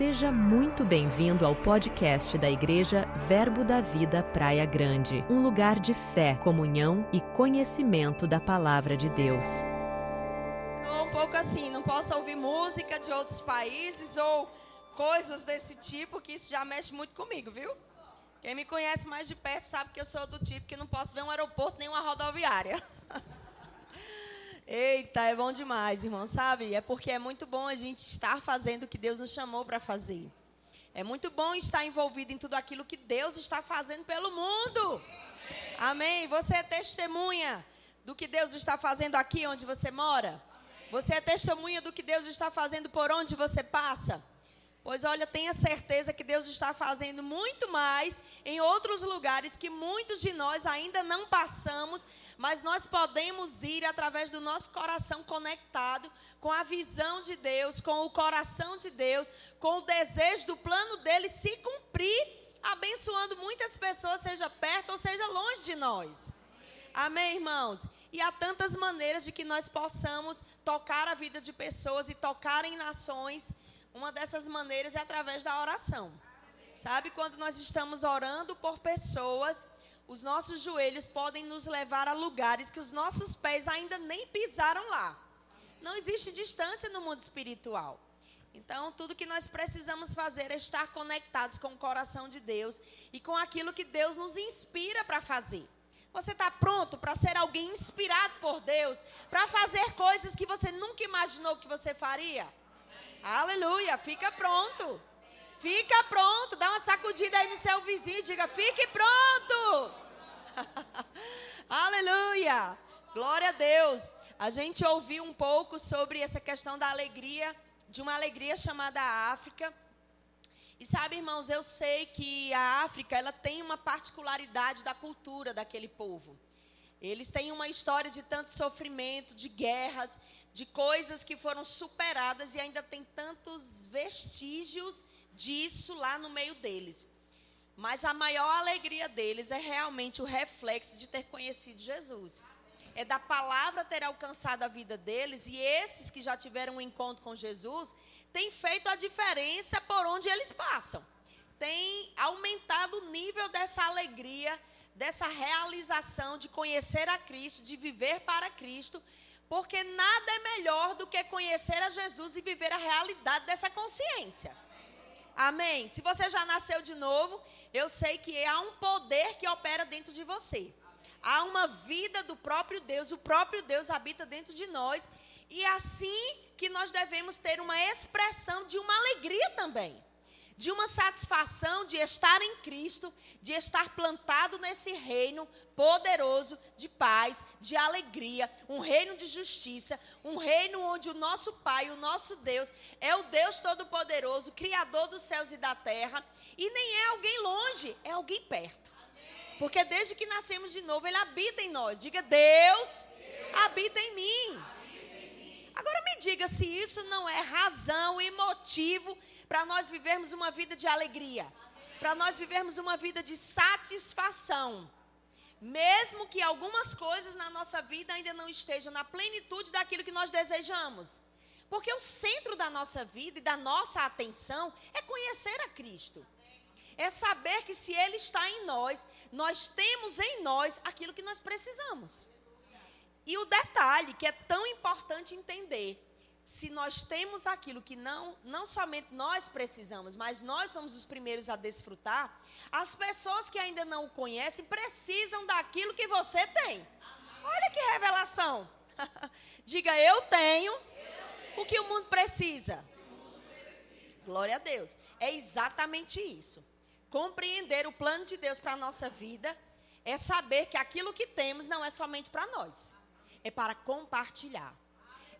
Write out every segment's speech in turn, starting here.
Seja muito bem-vindo ao podcast da Igreja Verbo da Vida Praia Grande, um lugar de fé, comunhão e conhecimento da Palavra de Deus. Um pouco assim, não posso ouvir música de outros países ou coisas desse tipo, que isso já mexe muito comigo, viu? Quem me conhece mais de perto sabe que eu sou do tipo que não posso ver um aeroporto nem uma rodoviária. Eita, é bom demais, irmão, sabe? É porque é muito bom a gente estar fazendo o que Deus nos chamou para fazer. É muito bom estar envolvido em tudo aquilo que Deus está fazendo pelo mundo. Amém? Você é testemunha do que Deus está fazendo aqui onde você mora? Você é testemunha do que Deus está fazendo por onde você passa? Pois olha, tenha certeza que Deus está fazendo muito mais em outros lugares que muitos de nós ainda não passamos, mas nós podemos ir através do nosso coração conectado com a visão de Deus, com o coração de Deus, com o desejo do plano dele se cumprir, abençoando muitas pessoas, seja perto ou seja longe de nós. Amém, irmãos? E há tantas maneiras de que nós possamos tocar a vida de pessoas e tocar em nações. Uma dessas maneiras é através da oração. Sabe, quando nós estamos orando por pessoas, os nossos joelhos podem nos levar a lugares que os nossos pés ainda nem pisaram lá. Não existe distância no mundo espiritual. Então, tudo que nós precisamos fazer é estar conectados com o coração de Deus e com aquilo que Deus nos inspira para fazer. Você está pronto para ser alguém inspirado por Deus, para fazer coisas que você nunca imaginou que você faria? Aleluia, fica pronto. Fica pronto, dá uma sacudida aí no seu vizinho e diga, fique pronto. Aleluia, glória a Deus. A gente ouviu um pouco sobre essa questão da alegria, de uma alegria chamada África. E sabe, irmãos, eu sei que a África, ela tem uma particularidade da cultura daquele povo. Eles têm uma história de tanto sofrimento, de guerras, de coisas que foram superadas e ainda tem tantos vestígios disso lá no meio deles. Mas a maior alegria deles é realmente o reflexo de ter conhecido Jesus. É da palavra ter alcançado a vida deles, e esses que já tiveram um encontro com Jesus têm feito a diferença por onde eles passam. Tem aumentado o nível dessa alegria, dessa realização de conhecer a Cristo, de viver para Cristo, porque nada é melhor do que conhecer a Jesus e viver a realidade dessa consciência. Amém? Se você já nasceu de novo, eu sei que há um poder que opera dentro de você. Há uma vida do próprio Deus, o próprio Deus habita dentro de nós. E é assim que nós devemos ter uma expressão de uma alegria também. De uma satisfação de estar em Cristo, de estar plantado nesse reino poderoso de paz, de alegria, um reino de justiça, um reino onde o nosso Pai, o nosso Deus, é o Deus Todo-Poderoso, Criador dos céus e da terra, e nem é alguém longe, é alguém perto. Porque desde que nascemos de novo, Ele habita em nós. Diga, Deus habita em mim. Agora me diga se isso não é razão e motivo para nós vivermos uma vida de alegria, para nós vivermos uma vida de satisfação, mesmo que algumas coisas na nossa vida ainda não estejam na plenitude daquilo que nós desejamos. Porque o centro da nossa vida e da nossa atenção é conhecer a Cristo. É saber que se Ele está em nós, nós temos em nós aquilo que nós precisamos. E o detalhe que é tão importante entender, se nós temos aquilo que não somente nós precisamos, mas nós somos os primeiros a desfrutar, as pessoas que ainda não o conhecem precisam daquilo que você tem. Olha que revelação. Diga, eu tenho o que o mundo precisa. Glória a Deus. É exatamente isso. Compreender o plano de Deus para a nossa vida é saber que aquilo que temos não é somente para nós. É para compartilhar.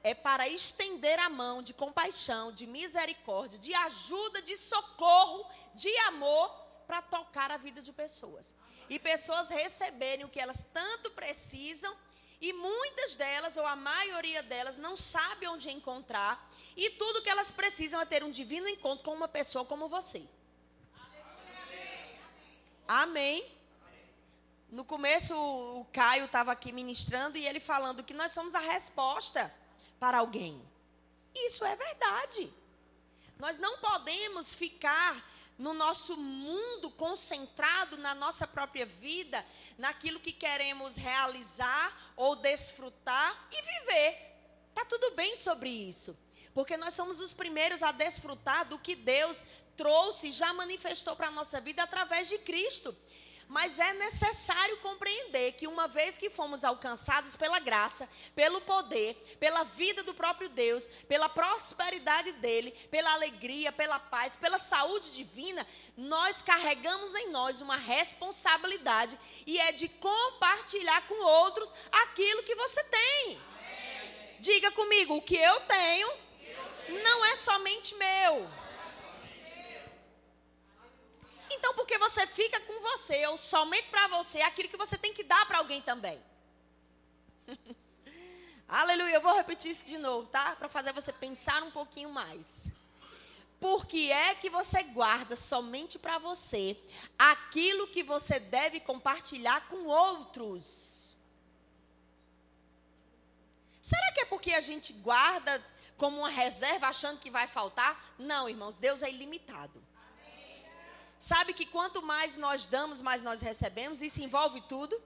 É para estender a mão de compaixão, de misericórdia, de ajuda, de socorro, de amor, para tocar a vida de pessoas. E pessoas receberem o que elas tanto precisam, e muitas delas, ou a maioria delas, não sabe onde encontrar, e tudo que elas precisam é ter um divino encontro com uma pessoa como você. Amém? No começo, o Caio estava aqui ministrando e ele falando que nós somos a resposta para alguém. Isso é verdade. Nós não podemos ficar no nosso mundo concentrado na nossa própria vida, naquilo que queremos realizar ou desfrutar e viver. Está tudo bem sobre isso, porque nós somos os primeiros a desfrutar do que Deus trouxe e já manifestou para a nossa vida através de Cristo. Mas é necessário compreender que uma vez que fomos alcançados pela graça, pelo poder, pela vida do próprio Deus, pela prosperidade dele, pela alegria, pela paz, pela saúde divina, nós carregamos em nós uma responsabilidade e é de compartilhar com outros aquilo que você tem. Amém. Diga comigo, o que eu tenho não é somente meu. Então, por que você fica com você, ou somente para você, aquilo que você tem que dar para alguém também? Aleluia, eu vou repetir isso de novo, tá? Para fazer você pensar um pouquinho mais. Por que é que você guarda somente para você aquilo que você deve compartilhar com outros? Será que é porque a gente guarda como uma reserva achando que vai faltar? Não, irmãos, Deus é ilimitado. Sabe que quanto mais nós damos, mais nós recebemos, isso envolve tudo.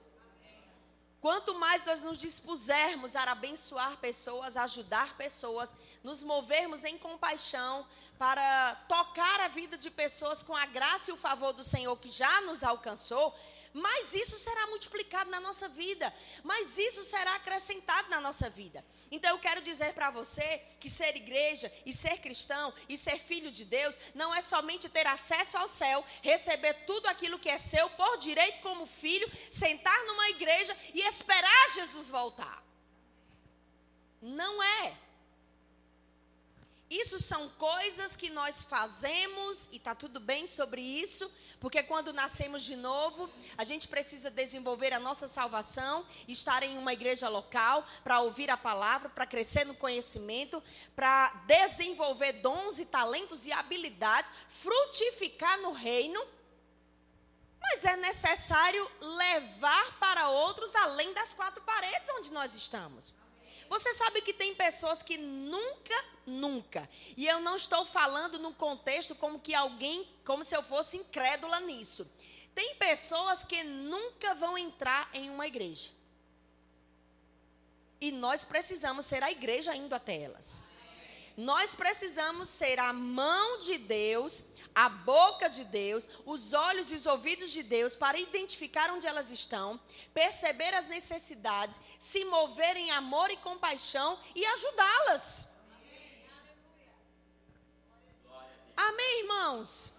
Quanto mais nós nos dispusermos a abençoar pessoas, ajudar pessoas, nos movermos em compaixão para tocar a vida de pessoas com a graça e o favor do Senhor que já nos alcançou, mais isso será multiplicado na nossa vida, mais isso será acrescentado na nossa vida. Então eu quero dizer para você que ser igreja e ser cristão e ser filho de Deus não é somente ter acesso ao céu, receber tudo aquilo que é seu por direito como filho, sentar numa igreja e esperar Jesus voltar. Não é. Isso são coisas que nós fazemos e está tudo bem sobre isso, porque quando nascemos de novo, a gente precisa desenvolver a nossa salvação, estar em uma igreja local para ouvir a palavra, para crescer no conhecimento, para desenvolver dons e talentos e habilidades, frutificar no reino, mas é necessário levar para outros além das quatro paredes onde nós estamos. Você sabe que tem pessoas que nunca, e eu não estou falando no contexto como se eu fosse incrédula nisso. Tem pessoas que nunca vão entrar em uma igreja. E nós precisamos ser a igreja indo até elas. Nós precisamos ser a mão de Deus, a boca de Deus, os olhos e os ouvidos de Deus para identificar onde elas estão, perceber as necessidades, se mover em amor e compaixão e ajudá-las. Amém, irmãos?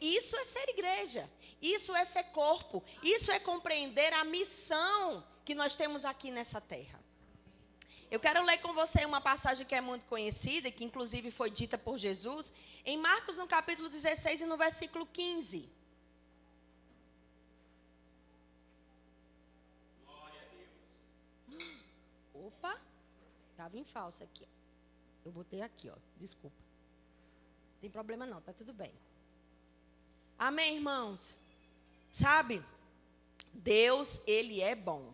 Isso é ser igreja, isso é ser corpo, isso é compreender a missão que nós temos aqui nessa terra. Eu quero ler com você uma passagem que é muito conhecida, que inclusive foi dita por Jesus, em Marcos, no capítulo 16 e no versículo 15. Glória a Deus. Opa, estava em falso aqui. Eu botei aqui, desculpa. Não tem problema não, tá tudo bem. Amém, irmãos? Sabe, Deus, Ele é bom.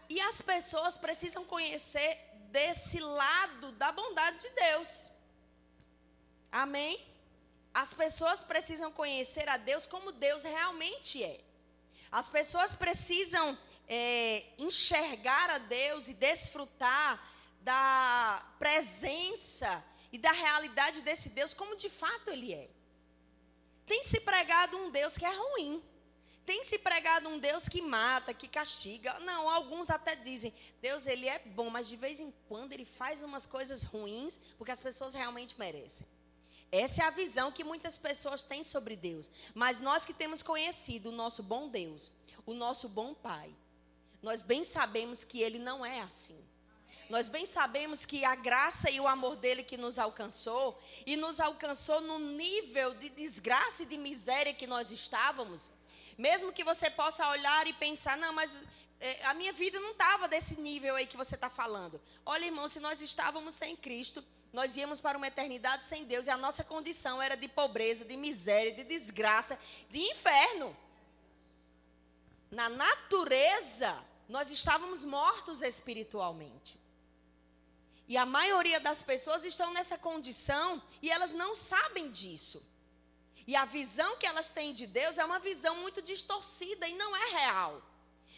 E as pessoas precisam conhecer desse lado da bondade de Deus. Amém? As pessoas precisam conhecer a Deus como Deus realmente é. As pessoas precisam enxergar a Deus e desfrutar da presença e da realidade desse Deus como de fato Ele é. Tem se pregado um Deus que é ruim. Tem se pregado um Deus que mata, que castiga. Não, alguns até dizem, Deus, Ele é bom, mas de vez em quando Ele faz umas coisas ruins, porque as pessoas realmente merecem. Essa é a visão que muitas pessoas têm sobre Deus. Mas nós que temos conhecido o nosso bom Deus, o nosso bom Pai, nós bem sabemos que Ele não é assim. Nós bem sabemos que a graça e o amor dele que nos alcançou, e nos alcançou no nível de desgraça e de miséria que nós estávamos. Mesmo que você possa olhar e pensar, não, mas a minha vida não estava desse nível aí que você está falando. Olha, irmão, se nós estávamos sem Cristo, nós íamos para uma eternidade sem Deus, e a nossa condição era de pobreza, de miséria, de desgraça, de inferno. Na natureza, nós estávamos mortos espiritualmente. E a maioria das pessoas estão nessa condição e elas não sabem disso. E a visão que elas têm de Deus é uma visão muito distorcida e não é real.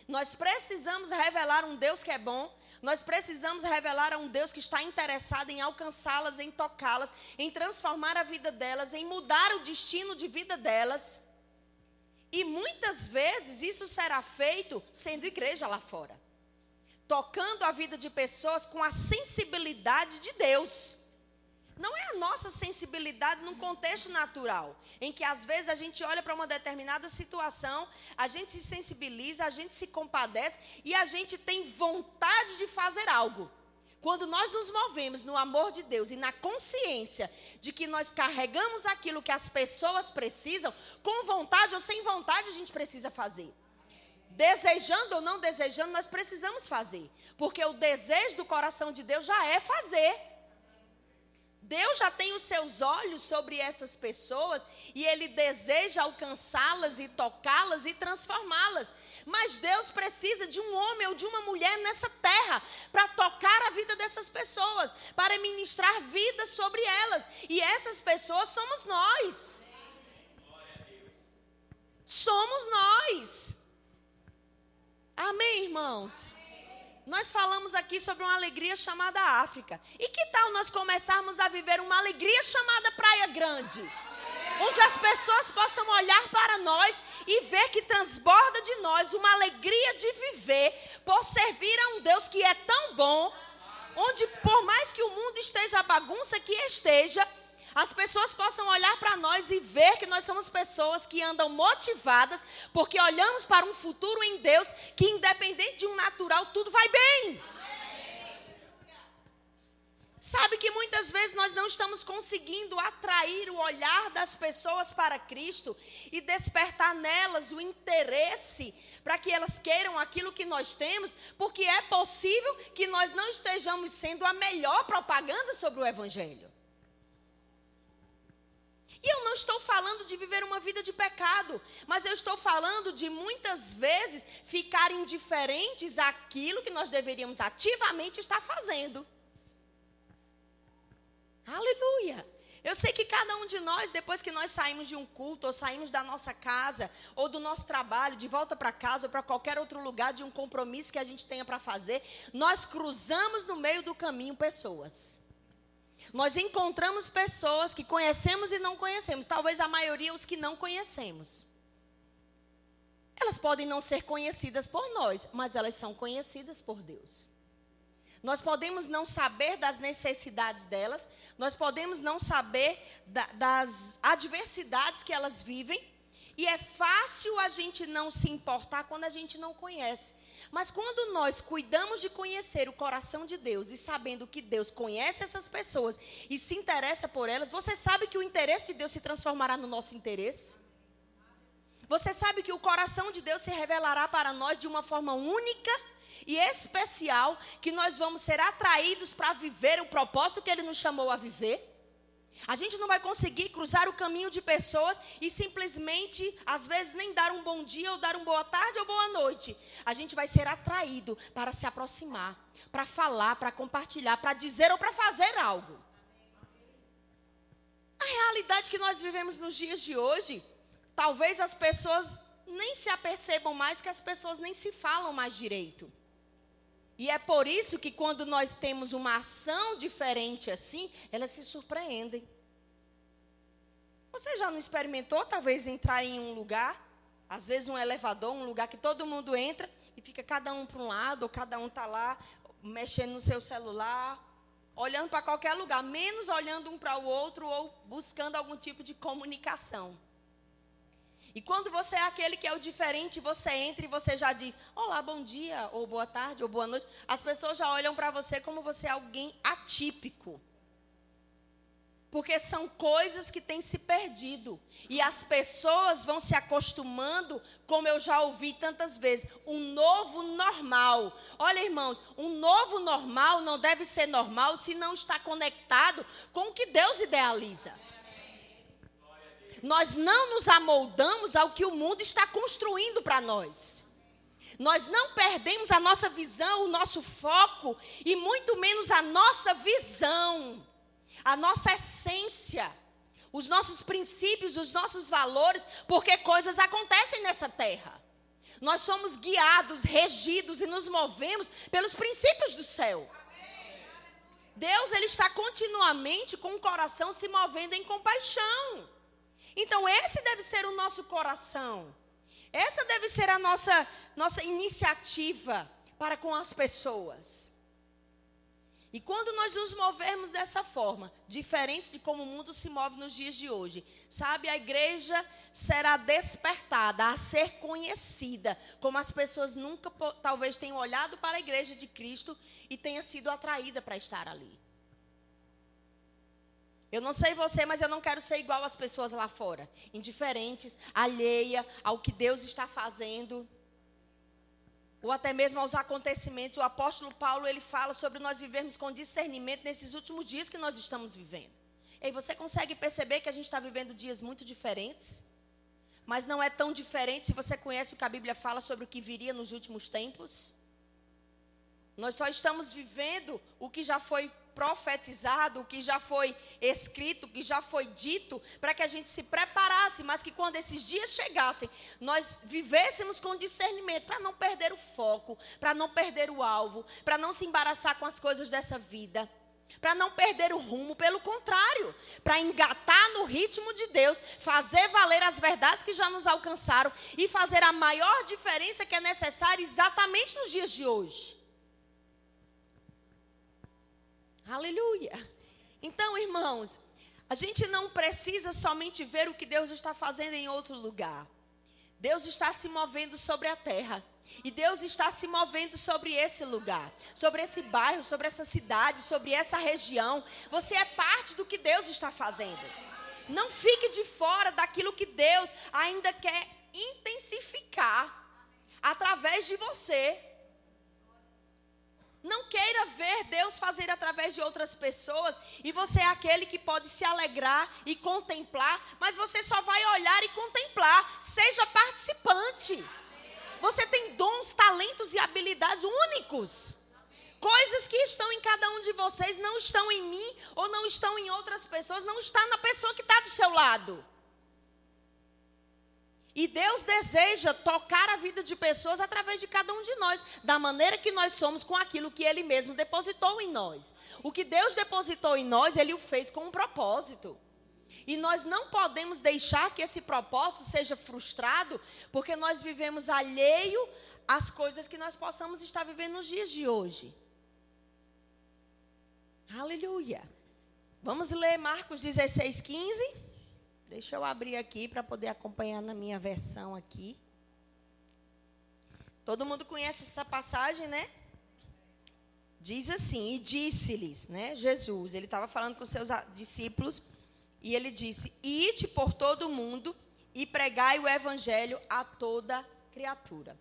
Nós precisamos revelar um Deus que é bom. Nós precisamos revelar a um Deus que está interessado em alcançá-las, em tocá-las, em transformar a vida delas, em mudar o destino de vida delas. E muitas vezes isso será feito sendo igreja lá fora. Tocando a vida de pessoas com a sensibilidade de Deus. Não é a nossa sensibilidade num contexto natural, em que às vezes a gente olha para uma determinada situação, a gente se sensibiliza, a gente se compadece e a gente tem vontade de fazer algo. Quando nós nos movemos no amor de Deus e na consciência de que nós carregamos aquilo que as pessoas precisam, com vontade ou sem vontade a gente precisa fazer. Desejando ou não desejando, nós precisamos fazer. Porque o desejo do coração de Deus já é fazer. Deus já tem os seus olhos sobre essas pessoas e Ele deseja alcançá-las e tocá-las e transformá-las. Mas Deus precisa de um homem ou de uma mulher nessa terra para tocar a vida dessas pessoas, para ministrar vida sobre elas. E essas pessoas somos nós. Somos nós. Amém, irmãos? Nós falamos aqui sobre uma alegria chamada África. E que tal nós começarmos a viver uma alegria chamada Praia Grande? Onde as pessoas possam olhar para nós e ver que transborda de nós uma alegria de viver por servir a um Deus que é tão bom. Onde por mais que o mundo esteja a bagunça que esteja, as pessoas possam olhar para nós e ver que nós somos pessoas que andam motivadas, porque olhamos para um futuro em Deus, que independente de um natural, tudo vai bem. Sabe que muitas vezes nós não estamos conseguindo atrair o olhar das pessoas para Cristo e despertar nelas o interesse para que elas queiram aquilo que nós temos, porque é possível que nós não estejamos sendo a melhor propaganda sobre o Evangelho. E eu não estou falando de viver uma vida de pecado, mas eu estou falando de muitas vezes ficar indiferentes àquilo que nós deveríamos ativamente estar fazendo. Aleluia! Eu sei que cada um de nós, depois que nós saímos de um culto, ou saímos da nossa casa, ou do nosso trabalho, de volta para casa, ou para qualquer outro lugar, de um compromisso que a gente tenha para fazer, nós cruzamos no meio do caminho pessoas. Nós encontramos pessoas que conhecemos e não conhecemos. Talvez a maioria os que não conhecemos. Elas podem não ser conhecidas por nós, mas elas são conhecidas por Deus. Nós podemos não saber das necessidades delas. Nós podemos não saber das adversidades que elas vivem. E é fácil a gente não se importar quando a gente não conhece. Mas quando nós cuidamos de conhecer o coração de Deus e sabendo que Deus conhece essas pessoas e se interessa por elas, você sabe que o interesse de Deus se transformará no nosso interesse? Você sabe que o coração de Deus se revelará para nós de uma forma única e especial, que nós vamos ser atraídos para viver o propósito que Ele nos chamou a viver? A gente não vai conseguir cruzar o caminho de pessoas e simplesmente, às vezes, nem dar um bom dia, ou dar uma boa tarde ou boa noite. A gente vai ser atraído para se aproximar, para falar, para compartilhar, para dizer ou para fazer algo. A realidade que nós vivemos nos dias de hoje, talvez as pessoas nem se apercebam mais, que as pessoas nem se falam mais direito. E é por isso que quando nós temos uma ação diferente assim, elas se surpreendem. Você já não experimentou, talvez, entrar em um lugar, às vezes um elevador, um lugar que todo mundo entra e fica cada um para um lado, ou cada um está lá mexendo no seu celular, olhando para qualquer lugar, menos olhando um para o outro ou buscando algum tipo de comunicação. E quando você é aquele que é o diferente, você entra e você já diz, olá, bom dia, ou boa tarde, ou boa noite. As pessoas já olham para você como você é alguém atípico. Porque são coisas que têm se perdido. E as pessoas vão se acostumando, como eu já ouvi tantas vezes, um novo normal. Olha, irmãos, um novo normal não deve ser normal se não está conectado com o que Deus idealiza. Nós não nos amoldamos ao que o mundo está construindo para nós. Nós não perdemos a nossa visão, o nosso foco e muito menos a nossa visão, a nossa essência, os nossos princípios, os nossos valores, porque coisas acontecem nessa terra. Nós somos guiados, regidos e nos movemos pelos princípios do céu. Deus, Ele está continuamente com o coração se movendo em compaixão. Então, esse deve ser o nosso coração. Essa deve ser a nossa iniciativa para com as pessoas. E quando nós nos movermos dessa forma, diferente de como o mundo se move nos dias de hoje, sabe, a igreja será despertada a ser conhecida, como as pessoas nunca talvez tenham olhado para a igreja de Cristo e tenha sido atraída para estar ali. Eu não sei você, mas eu não quero ser igual às pessoas lá fora, indiferentes, alheia ao que Deus está fazendo, ou até mesmo aos acontecimentos. O apóstolo Paulo, ele fala sobre nós vivermos com discernimento nesses últimos dias que nós estamos vivendo. E você consegue perceber que a gente está vivendo dias muito diferentes? Mas não é tão diferente se você conhece o que a Bíblia fala sobre o que viria nos últimos tempos. Nós só estamos vivendo o que já foi profetizado, o que já foi escrito, o que já foi dito, para que a gente se preparasse, mas que quando esses dias chegassem, nós vivêssemos com discernimento, para não perder o foco, para não perder o alvo, para não se embaraçar com as coisas dessa vida, para não perder o rumo, pelo contrário, para engatar no ritmo de Deus, fazer valer as verdades que já nos alcançaram e fazer a maior diferença que é necessária exatamente nos dias de hoje. Aleluia. Então, irmãos, a gente não precisa somente ver o que Deus está fazendo em outro lugar. Deus está se movendo sobre a terra. E Deus está se movendo sobre esse lugar, sobre esse bairro, sobre essa cidade, sobre essa região. Você é parte do que Deus está fazendo. Não fique de fora daquilo que Deus ainda quer intensificar através de você. Não queira ver Deus fazer através de outras pessoas e você é aquele que pode se alegrar e contemplar, mas você só vai olhar e contemplar. Seja participante. Você tem dons, talentos e habilidades únicos. Coisas que estão em cada um de vocês não estão em mim ou não estão em outras pessoas, não está na pessoa que está do seu lado. E Deus deseja tocar a vida de pessoas através de cada um de nós, da maneira que nós somos, com aquilo que Ele mesmo depositou em nós. O que Deus depositou em nós, Ele o fez com um propósito. E nós não podemos deixar que esse propósito seja frustrado, porque nós vivemos alheio às coisas que nós possamos estar vivendo nos dias de hoje. Aleluia. Vamos ler Marcos 16, 15. Deixa eu abrir aqui para poder acompanhar na minha versão aqui. Todo mundo conhece essa passagem, né? Diz assim, e disse-lhes, né? Jesus, ele estava falando com seus discípulos, e ele disse, ide por todo o mundo e pregai o evangelho a toda criatura.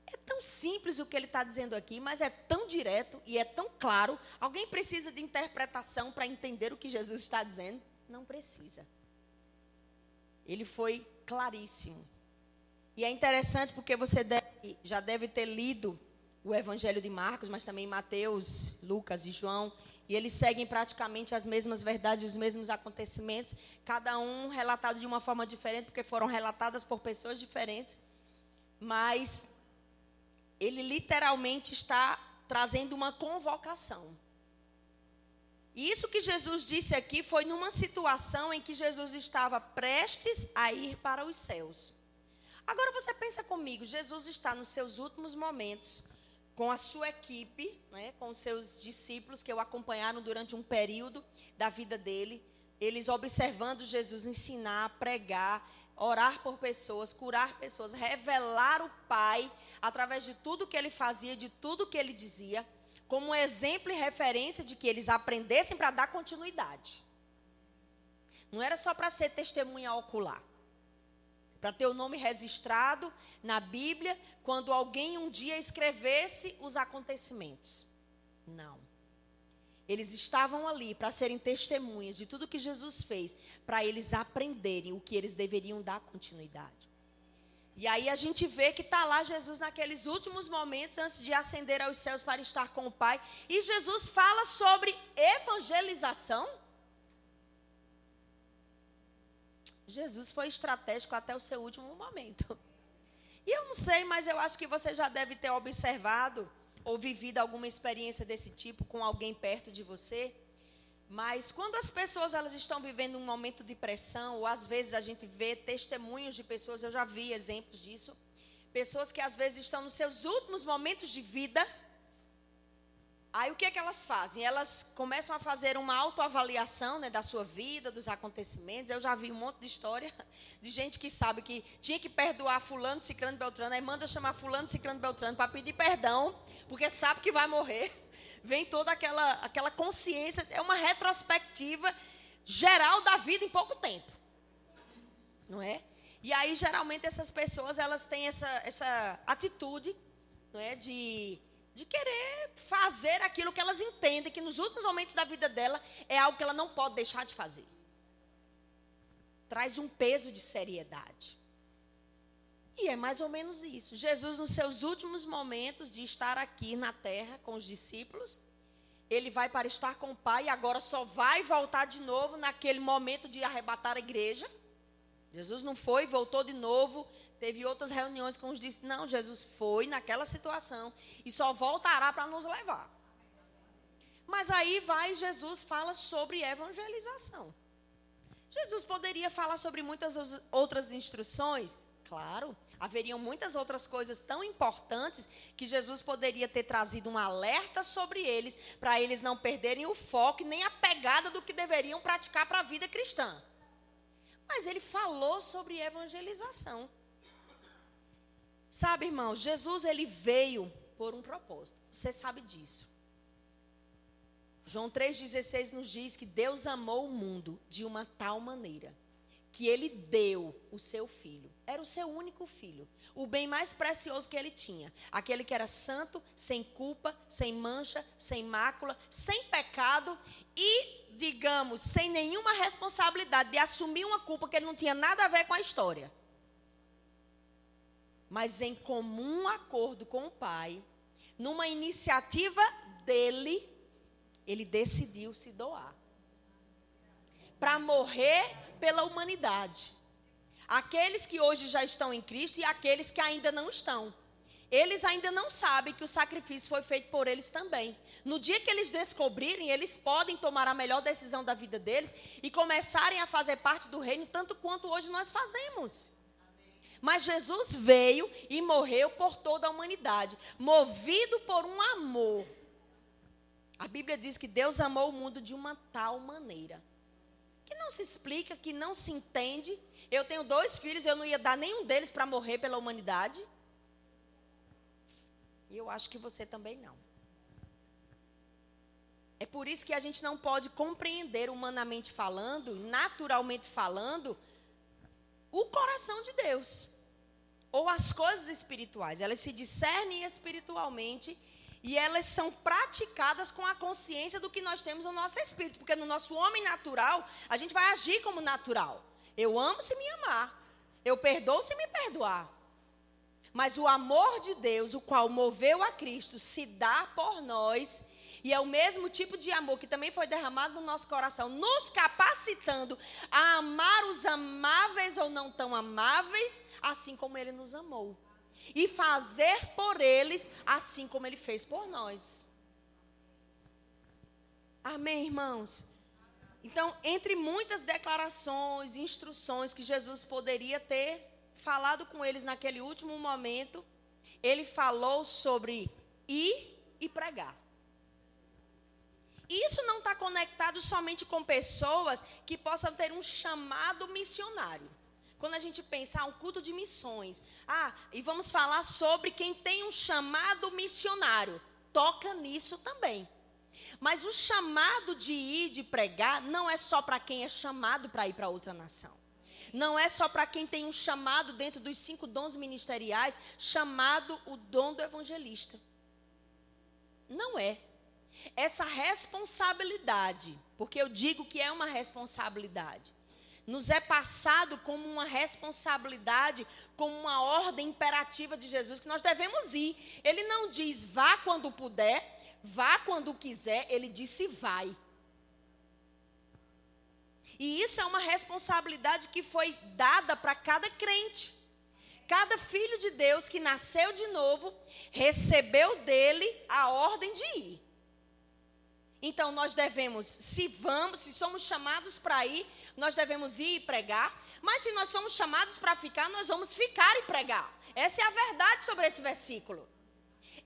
É tão simples o que ele está dizendo aqui, mas é tão direto e é tão claro. Alguém precisa de interpretação para entender o que Jesus está dizendo? Não precisa. Ele foi claríssimo. E é interessante porque você já deve ter lido o Evangelho de Marcos, mas também Mateus, Lucas e João. E eles seguem praticamente as mesmas verdades e os mesmos acontecimentos, cada um relatado de uma forma diferente, porque foram relatadas por pessoas diferentes. Mas ele literalmente está trazendo uma convocação. E isso que Jesus disse aqui foi numa situação em que Jesus estava prestes a ir para os céus. Agora você pensa comigo, Jesus está nos seus últimos momentos, com a sua equipe, né, com os seus discípulos que o acompanharam durante um período da vida dele, eles observando Jesus ensinar, pregar, orar por pessoas, curar pessoas, revelar o Pai através de tudo que ele fazia, de tudo que ele dizia, como exemplo e referência de que eles aprendessem para dar continuidade. Não era só para ser testemunha ocular, para ter o nome registrado na Bíblia, quando alguém um dia escrevesse os acontecimentos. Não. Eles estavam ali para serem testemunhas de tudo que Jesus fez, para eles aprenderem o que eles deveriam dar continuidade. E aí a gente vê que está lá Jesus naqueles últimos momentos antes de ascender aos céus para estar com o Pai. E Jesus fala sobre evangelização. Jesus foi estratégico até o seu último momento. E eu não sei, mas eu acho que você já deve ter observado ou vivido alguma experiência desse tipo com alguém perto de você. Mas quando as pessoas elas estão vivendo um momento de pressão, ou às vezes a gente vê testemunhos de pessoas, eu já vi exemplos disso, pessoas que às vezes estão nos seus últimos momentos de vida, aí o que é que elas fazem? Elas começam a fazer uma autoavaliação, né, da sua vida, dos acontecimentos. Eu já vi um monte de história de gente que sabe que tinha que perdoar fulano, cicrano, beltrano, aí manda chamar fulano, cicrano, beltrano para pedir perdão, porque sabe que vai morrer. Vem toda aquela consciência, é uma retrospectiva geral da vida em pouco tempo. Não é? E aí, geralmente, essas pessoas, elas têm essa atitude, não é? De querer fazer aquilo que elas entendem, que nos últimos momentos da vida dela, é algo que ela não pode deixar de fazer. Traz um peso de seriedade. E é mais ou menos isso. Jesus, nos seus últimos momentos de estar aqui na terra com os discípulos, ele vai para estar com o Pai e agora só vai voltar de novo naquele momento de arrebatar a igreja. Jesus não foi, voltou de novo, teve outras reuniões com os discípulos. Não, Jesus foi naquela situação e só voltará para nos levar. Mas aí Jesus fala sobre evangelização. Jesus poderia falar sobre muitas outras instruções. Claro, haveriam muitas outras coisas tão importantes que Jesus poderia ter trazido um alerta sobre eles, para eles não perderem o foco e nem a pegada do que deveriam praticar para a vida cristã. Mas ele falou sobre evangelização. Sabe, irmão, Jesus ele veio por um propósito. Você sabe disso. João 3,16 nos diz que Deus amou o mundo de uma tal maneira que ele deu o seu filho. Era o seu único filho. O bem mais precioso que ele tinha. Aquele que era santo, sem culpa, sem mancha, sem mácula, sem pecado e, digamos, sem nenhuma responsabilidade de assumir uma culpa que ele não tinha nada a ver com a história. Mas em comum acordo com o Pai, numa iniciativa dele, ele decidiu se doar. Para morrer pela humanidade. Aqueles que hoje já estão em Cristo e aqueles que ainda não estão. Eles ainda não sabem que o sacrifício foi feito por eles também. No dia que eles descobrirem, eles podem tomar a melhor decisão da vida deles e começarem a fazer parte do reino, tanto quanto hoje nós fazemos. Mas Jesus veio e morreu por toda a humanidade, movido por um amor. A Bíblia diz que Deus amou o mundo de uma tal maneira que não se explica, que não se entende. Eu tenho 2 filhos, eu não ia dar nenhum deles para morrer pela humanidade. E eu acho que você também não. É por isso que a gente não pode compreender humanamente falando, naturalmente falando, o coração de Deus. Ou as coisas espirituais. Elas se discernem espiritualmente e elas são praticadas com a consciência do que nós temos no nosso espírito. Porque no nosso homem natural, a gente vai agir como natural. Eu amo se me amar. Eu perdoo se me perdoar. Mas o amor de Deus, o qual moveu a Cristo, se dá por nós. E é o mesmo tipo de amor que também foi derramado no nosso coração, nos capacitando a amar os amáveis ou não tão amáveis, assim como Ele nos amou. E fazer por eles assim como Ele fez por nós. Amém, irmãos? Então, entre muitas declarações, instruções que Jesus poderia ter falado com eles naquele último momento, Ele falou sobre ir e pregar. Isso não está conectado somente com pessoas que possam ter um chamado missionário. Quando a gente pensa, um culto de missões. E vamos falar sobre quem tem um chamado missionário. Toca nisso também. Mas o chamado de ir, de pregar, não é só para quem é chamado para ir para outra nação. Não é só para quem tem um chamado dentro dos 5 dons ministeriais, chamado o dom do evangelista. Não é. Essa responsabilidade, porque eu digo que é uma responsabilidade, nos é passado como uma responsabilidade, como uma ordem imperativa de Jesus, que nós devemos ir. Ele não diz vá quando puder, vá quando quiser, ele disse vai. E isso é uma responsabilidade que foi dada para cada crente. Cada filho de Deus que nasceu de novo, recebeu dele a ordem de ir. Então nós devemos, se somos chamados para ir, nós devemos ir e pregar. Mas se nós somos chamados para ficar, nós vamos ficar e pregar. Essa é a verdade sobre esse versículo.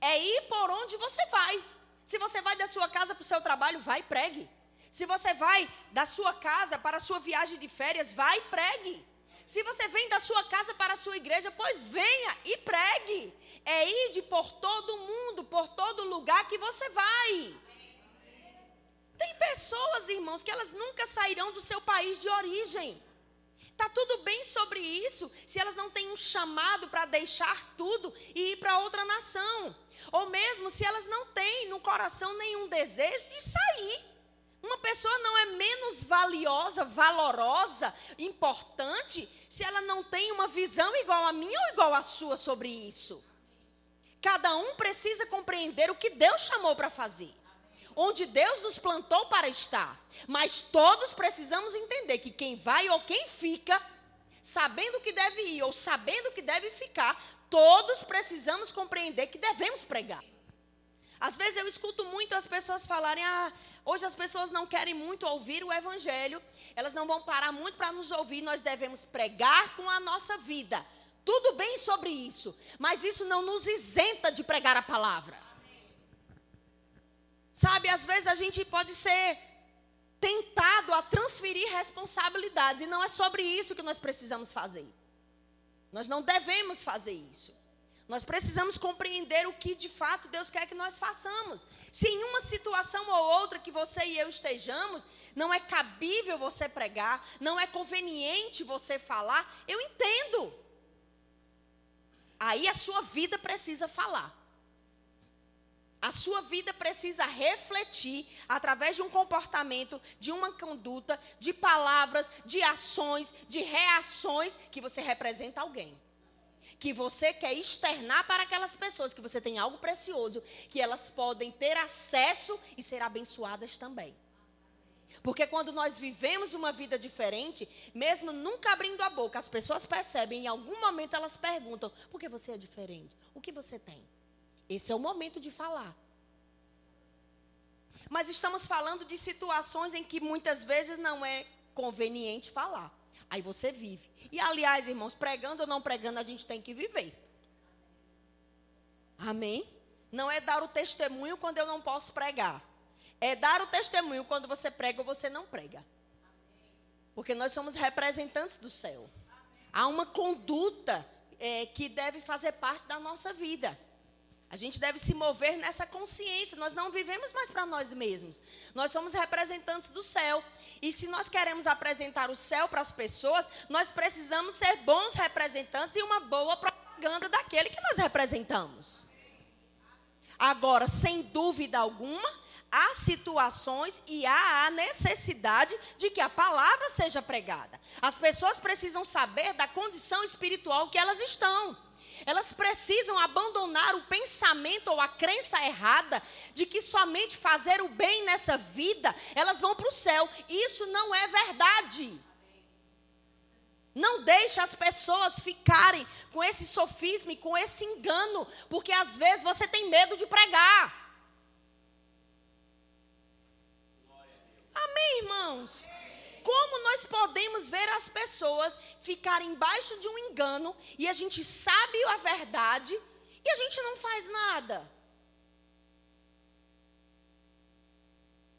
É ir por onde você vai. Se você vai da sua casa para o seu trabalho, vai e pregue. Se você vai da sua casa para a sua viagem de férias, vai e pregue. Se você vem da sua casa para a sua igreja, pois venha e pregue. É ir por todo mundo, por todo lugar que você vai. Tem pessoas, irmãos, que elas nunca sairão do seu país de origem. Está tudo bem sobre isso, se elas não têm um chamado para deixar tudo e ir para outra nação. Ou mesmo se elas não têm no coração nenhum desejo de sair. Uma pessoa não é menos valiosa, valorosa, importante, se ela não tem uma visão igual a minha ou igual a sua sobre isso. Cada um precisa compreender o que Deus chamou para fazer. Onde Deus nos plantou para estar. Mas todos precisamos entender que quem vai ou quem fica, sabendo que deve ir ou sabendo que deve ficar, todos precisamos compreender que devemos pregar. Às vezes eu escuto muito as pessoas falarem, hoje as pessoas não querem muito ouvir o evangelho, elas não vão parar muito para nos ouvir, nós devemos pregar com a nossa vida. Tudo bem sobre isso, mas isso não nos isenta de pregar a palavra. Sabe, às vezes a gente pode ser tentado a transferir responsabilidades, e não é sobre isso que nós precisamos fazer. Nós não devemos fazer isso. Nós precisamos compreender o que de fato Deus quer que nós façamos. Se em uma situação ou outra que você e eu estejamos, não é cabível você pregar, não é conveniente você falar, eu entendo. Aí a sua vida precisa falar. A sua vida precisa refletir através de um comportamento, de uma conduta, de palavras, de ações, de reações, que você representa alguém. Que você quer externar para aquelas pessoas, que você tem algo precioso, que elas podem ter acesso e ser abençoadas também. Porque quando nós vivemos uma vida diferente, mesmo nunca abrindo a boca, as pessoas percebem, em algum momento elas perguntam, por que você é diferente? O que você tem? Esse é o momento de falar. Mas estamos falando de situações em que muitas vezes não é conveniente falar. Aí você vive. E aliás, irmãos, pregando ou não pregando, a gente tem que viver. Amém? Não é dar o testemunho quando eu não posso pregar. É dar o testemunho quando você prega ou você não prega. Porque nós somos representantes do céu. Há uma conduta que deve fazer parte da nossa vida. A gente deve se mover nessa consciência. Nós não vivemos mais para nós mesmos. Nós somos representantes do céu. E se nós queremos apresentar o céu para as pessoas, nós precisamos ser bons representantes e uma boa propaganda daquele que nós representamos. Agora, sem dúvida alguma, há situações e há a necessidade de que a palavra seja pregada. As pessoas precisam saber da condição espiritual que elas estão. Elas precisam abandonar o pensamento ou a crença errada de que somente fazer o bem nessa vida, elas vão para o céu. Isso não é verdade. Não deixe as pessoas ficarem com esse sofisma e com esse engano, porque às vezes você tem medo de pregar. Amém, irmãos? Como nós podemos ver as pessoas ficarem embaixo de um engano e a gente sabe a verdade e a gente não faz nada?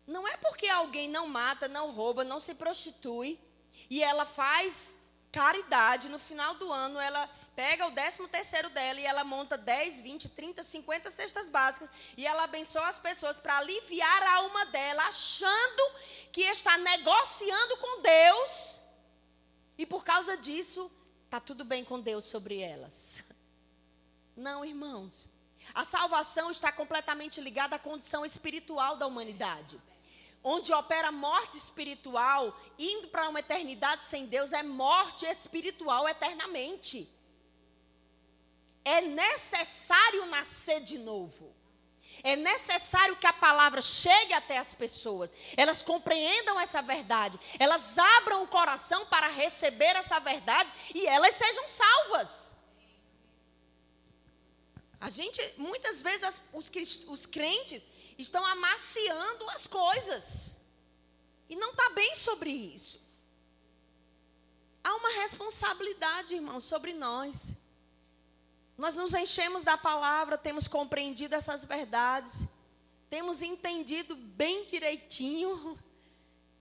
Não é porque alguém não mata, não rouba, não se prostitui e ela faz caridade, no final do ano ela pega o 13º dela e ela monta 10, 20, 30, 50 cestas básicas e ela abençoa as pessoas para aliviar a alma dela, achando que está negociando com Deus e por causa disso está tudo bem com Deus sobre elas. Não, irmãos. A salvação está completamente ligada à condição espiritual da humanidade. onde opera morte espiritual, indo para uma eternidade sem Deus, é morte espiritual eternamente. É necessário nascer de novo. É necessário que a palavra chegue até as pessoas. Elas compreendam essa verdade. Elas abram o coração para receber essa verdade e elas sejam salvas. Muitas vezes, os crentes estão amaciando as coisas. E não está bem sobre isso. Há uma responsabilidade, irmãos, sobre nós. Nós nos enchemos da palavra, temos compreendido essas verdades, temos entendido bem direitinho,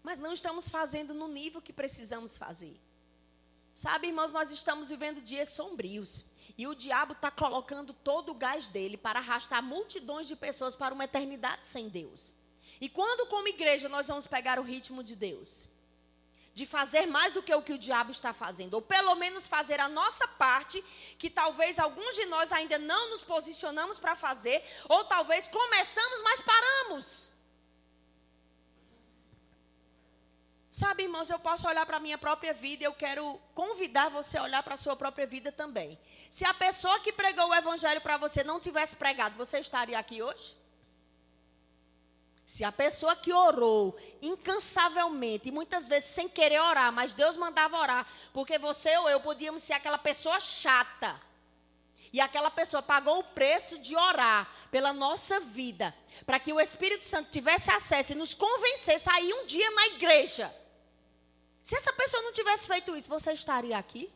mas não estamos fazendo no nível que precisamos fazer. Sabe, irmãos, nós estamos vivendo dias sombrios e o diabo está colocando todo o gás dele para arrastar multidões de pessoas para uma eternidade sem Deus. E quando, como igreja, nós vamos pegar o ritmo de Deus? De fazer mais do que o diabo está fazendo, ou pelo menos fazer a nossa parte, que talvez alguns de nós ainda não nos posicionamos para fazer, ou talvez começamos, mas paramos. Sabe, irmãos, eu posso olhar para a minha própria vida e eu quero convidar você a olhar para a sua própria vida também. Se a pessoa que pregou o evangelho para você não tivesse pregado, você estaria aqui hoje? Se a pessoa que orou incansavelmente, e muitas vezes sem querer orar, mas Deus mandava orar, porque você ou eu podíamos ser aquela pessoa chata. E aquela pessoa pagou o preço de orar pela nossa vida, para que o Espírito Santo tivesse acesso e nos convencesse a ir um dia na igreja. Se essa pessoa não tivesse feito isso, você estaria aqui?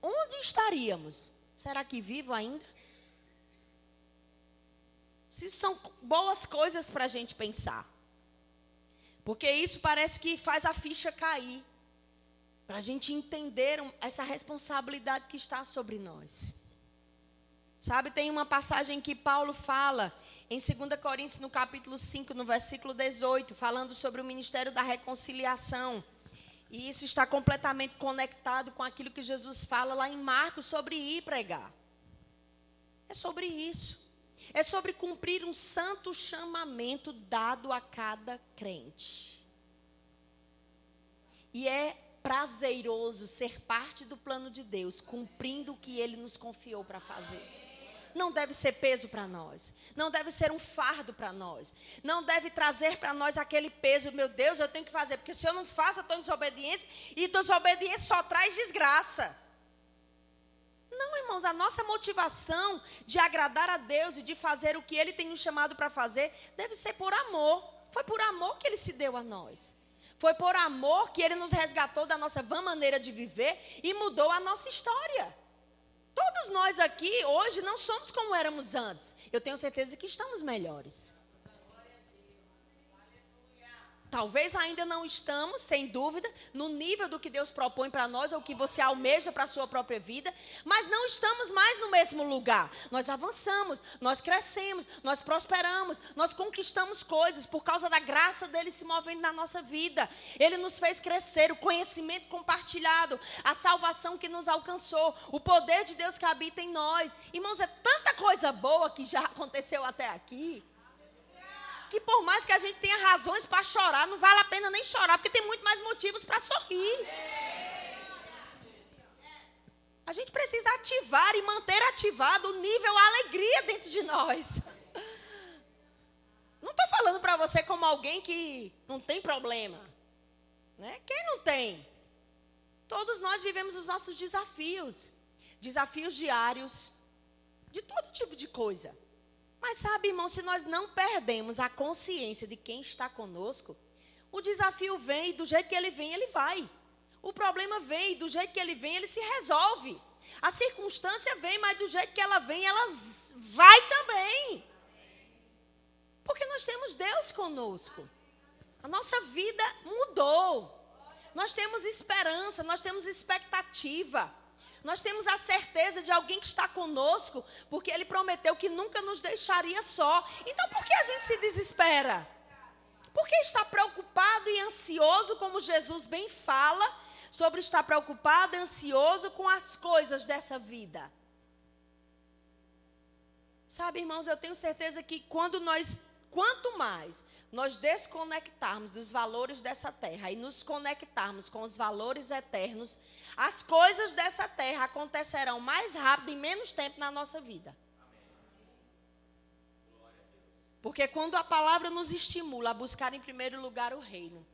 Onde estaríamos? Será que vivo ainda? Se são boas coisas para a gente pensar. Porque isso parece que faz a ficha cair. Para a gente entender essa responsabilidade que está sobre nós. Sabe, tem uma passagem que Paulo fala em 2 Coríntios, no capítulo 5, no versículo 18, falando sobre o ministério da reconciliação. E isso está completamente conectado com aquilo que Jesus fala lá em Marcos sobre ir pregar. É sobre isso. É sobre cumprir um santo chamamento dado a cada crente. E é prazeroso ser parte do plano de Deus, cumprindo o que Ele nos confiou para fazer. Não deve ser peso para nós. Não deve ser um fardo para nós. Não deve trazer para nós aquele peso, meu Deus, eu tenho que fazer, porque se eu não faço, eu estou em desobediência, e desobediência só traz desgraça. Não, irmãos, a nossa motivação de agradar a Deus e de fazer o que Ele tem nos chamado para fazer, deve ser por amor. Foi por amor que Ele se deu a nós. Foi por amor que Ele nos resgatou da nossa vã maneira de viver e mudou a nossa história. Todos nós aqui, hoje, não somos como éramos antes. Eu tenho certeza que estamos melhores. Talvez ainda não estamos, sem dúvida, no nível do que Deus propõe para nós, ou que você almeja para a sua própria vida, mas não estamos mais no mesmo lugar. Nós avançamos, nós crescemos, nós prosperamos, nós conquistamos coisas por causa da graça dele se movendo na nossa vida. Ele nos fez crescer, o conhecimento compartilhado, a salvação que nos alcançou, o poder de Deus que habita em nós. Irmãos, é tanta coisa boa que já aconteceu até aqui, que por mais que a gente tenha razões para chorar, não vale a pena nem chorar, porque tem muito mais motivos para sorrir. A gente precisa ativar e manter ativado o nível alegria dentro de nós. Não estou falando para você como alguém que não tem problema, né? Quem não tem? Todos nós vivemos os nossos desafios diários, de todo tipo de coisa. Mas sabe, irmão, se nós não perdemos a consciência de quem está conosco, o desafio vem e do jeito que ele vem, ele vai. O problema vem e do jeito que ele vem, ele se resolve. A circunstância vem, mas do jeito que ela vem, ela vai também. Porque nós temos Deus conosco. A nossa vida mudou. Nós temos esperança, nós temos expectativa. Nós temos a certeza de alguém que está conosco, porque Ele prometeu que nunca nos deixaria só. Então, por que a gente se desespera? Por que está preocupado e ansioso, como Jesus bem fala, sobre estar preocupado e ansioso com as coisas dessa vida? Sabe, irmãos, eu tenho certeza que quanto mais nós desconectarmos dos valores dessa terra e nos conectarmos com os valores eternos, as coisas dessa terra acontecerão mais rápido e menos tempo na nossa vida. Porque quando a palavra nos estimula a buscar em primeiro lugar o reino,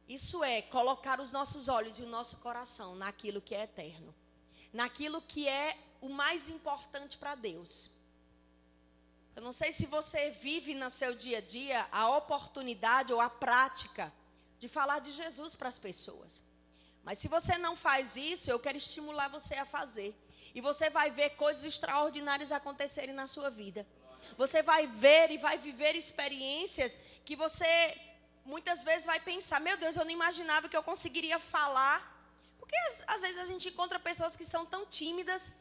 isso é colocar os nossos olhos e o nosso coração naquilo que é eterno, naquilo que é o mais importante para Deus. Eu não sei se você vive no seu dia a dia a oportunidade ou a prática de falar de Jesus para as pessoas. Mas se você não faz isso, eu quero estimular você a fazer. E você vai ver coisas extraordinárias acontecerem na sua vida. Você vai ver e vai viver experiências que você muitas vezes vai pensar, meu Deus, eu não imaginava que eu conseguiria falar. Porque às vezes a gente encontra pessoas que são tão tímidas.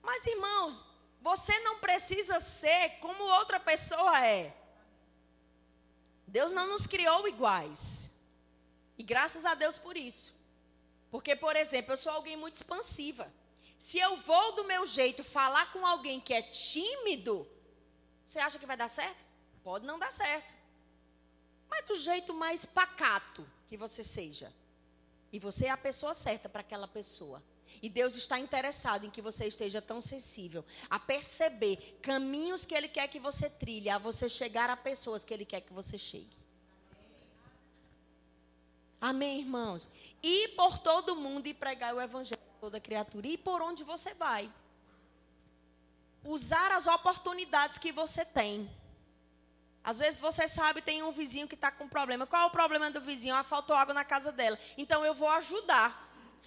Mas, irmãos, você não precisa ser como outra pessoa é. Deus não nos criou iguais. E graças a Deus por isso. Porque, por exemplo, eu sou alguém muito expansiva. Se eu vou do meu jeito falar com alguém que é tímido, você acha que vai dar certo? Pode não dar certo. Mas do jeito mais pacato que você seja. E você é a pessoa certa para aquela pessoa. E Deus está interessado em que você esteja tão sensível a perceber caminhos que Ele quer que você trilhe, a você chegar a pessoas que Ele quer que você chegue. Amém, irmãos? Ir por todo mundo e pregar o evangelho a toda criatura. Ir por onde você vai. Usar as oportunidades que você tem. Às vezes você sabe, tem um vizinho que está com problema. Qual é o problema do vizinho? Ah, faltou água na casa dela. Então eu vou ajudar.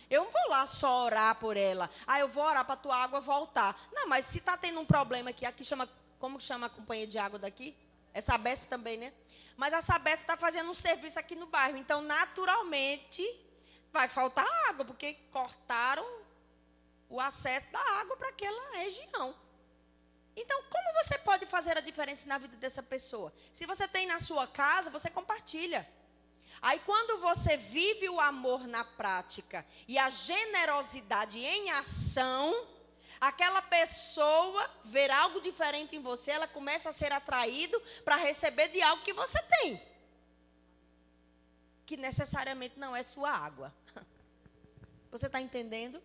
Eu não vou lá só orar por ela. Ah, eu vou orar para a tua água voltar. Não, mas se está tendo um problema aqui chama, como chama a companhia de água daqui? É Sabesp também, né? Mas a Sabesp está fazendo um serviço aqui no bairro. Então, naturalmente, vai faltar água, porque cortaram o acesso da água para aquela região. Então, como você pode fazer a diferença na vida dessa pessoa? Se você tem na sua casa, você compartilha. Aí quando você vive o amor na prática e a generosidade em ação, aquela pessoa ver algo diferente em você, ela começa a ser atraído para receber de algo que você tem. Que necessariamente não é sua água. Você está entendendo?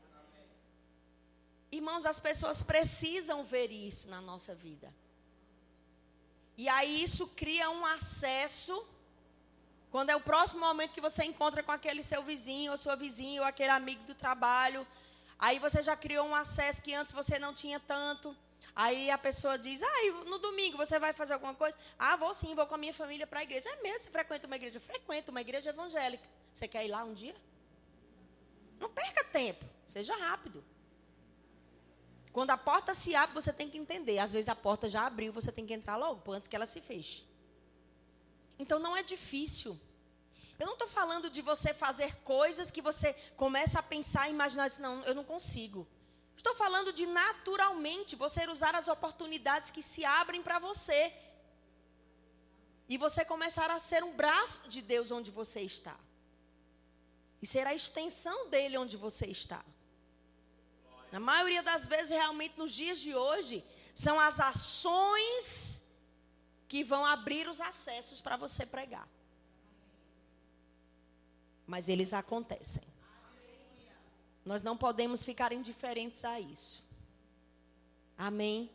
Irmãos, as pessoas precisam ver isso na nossa vida. E aí isso cria um acesso. Quando é o próximo momento que você encontra com aquele seu vizinho, ou sua vizinha, ou aquele amigo do trabalho, aí você já criou um acesso que antes você não tinha tanto. Aí a pessoa diz, no domingo você vai fazer alguma coisa? Ah, vou sim, vou com a minha família para a igreja. É mesmo, você frequenta uma igreja? Frequento uma igreja evangélica. Você quer ir lá um dia? Não perca tempo, seja rápido. Quando a porta se abre, você tem que entender. Às vezes a porta já abriu, você tem que entrar logo, antes que ela se feche. Então não é difícil. Eu não estou falando de você fazer coisas que você começa a pensar e imaginar, não, eu não consigo. Estou falando de naturalmente você usar as oportunidades que se abrem para você. E você começar a ser um braço de Deus onde você está. E ser a extensão dele onde você está. Na maioria das vezes, realmente, nos dias de hoje, são as ações que vão abrir os acessos para você pregar. Mas eles acontecem. Nós não podemos ficar indiferentes a isso. Amém?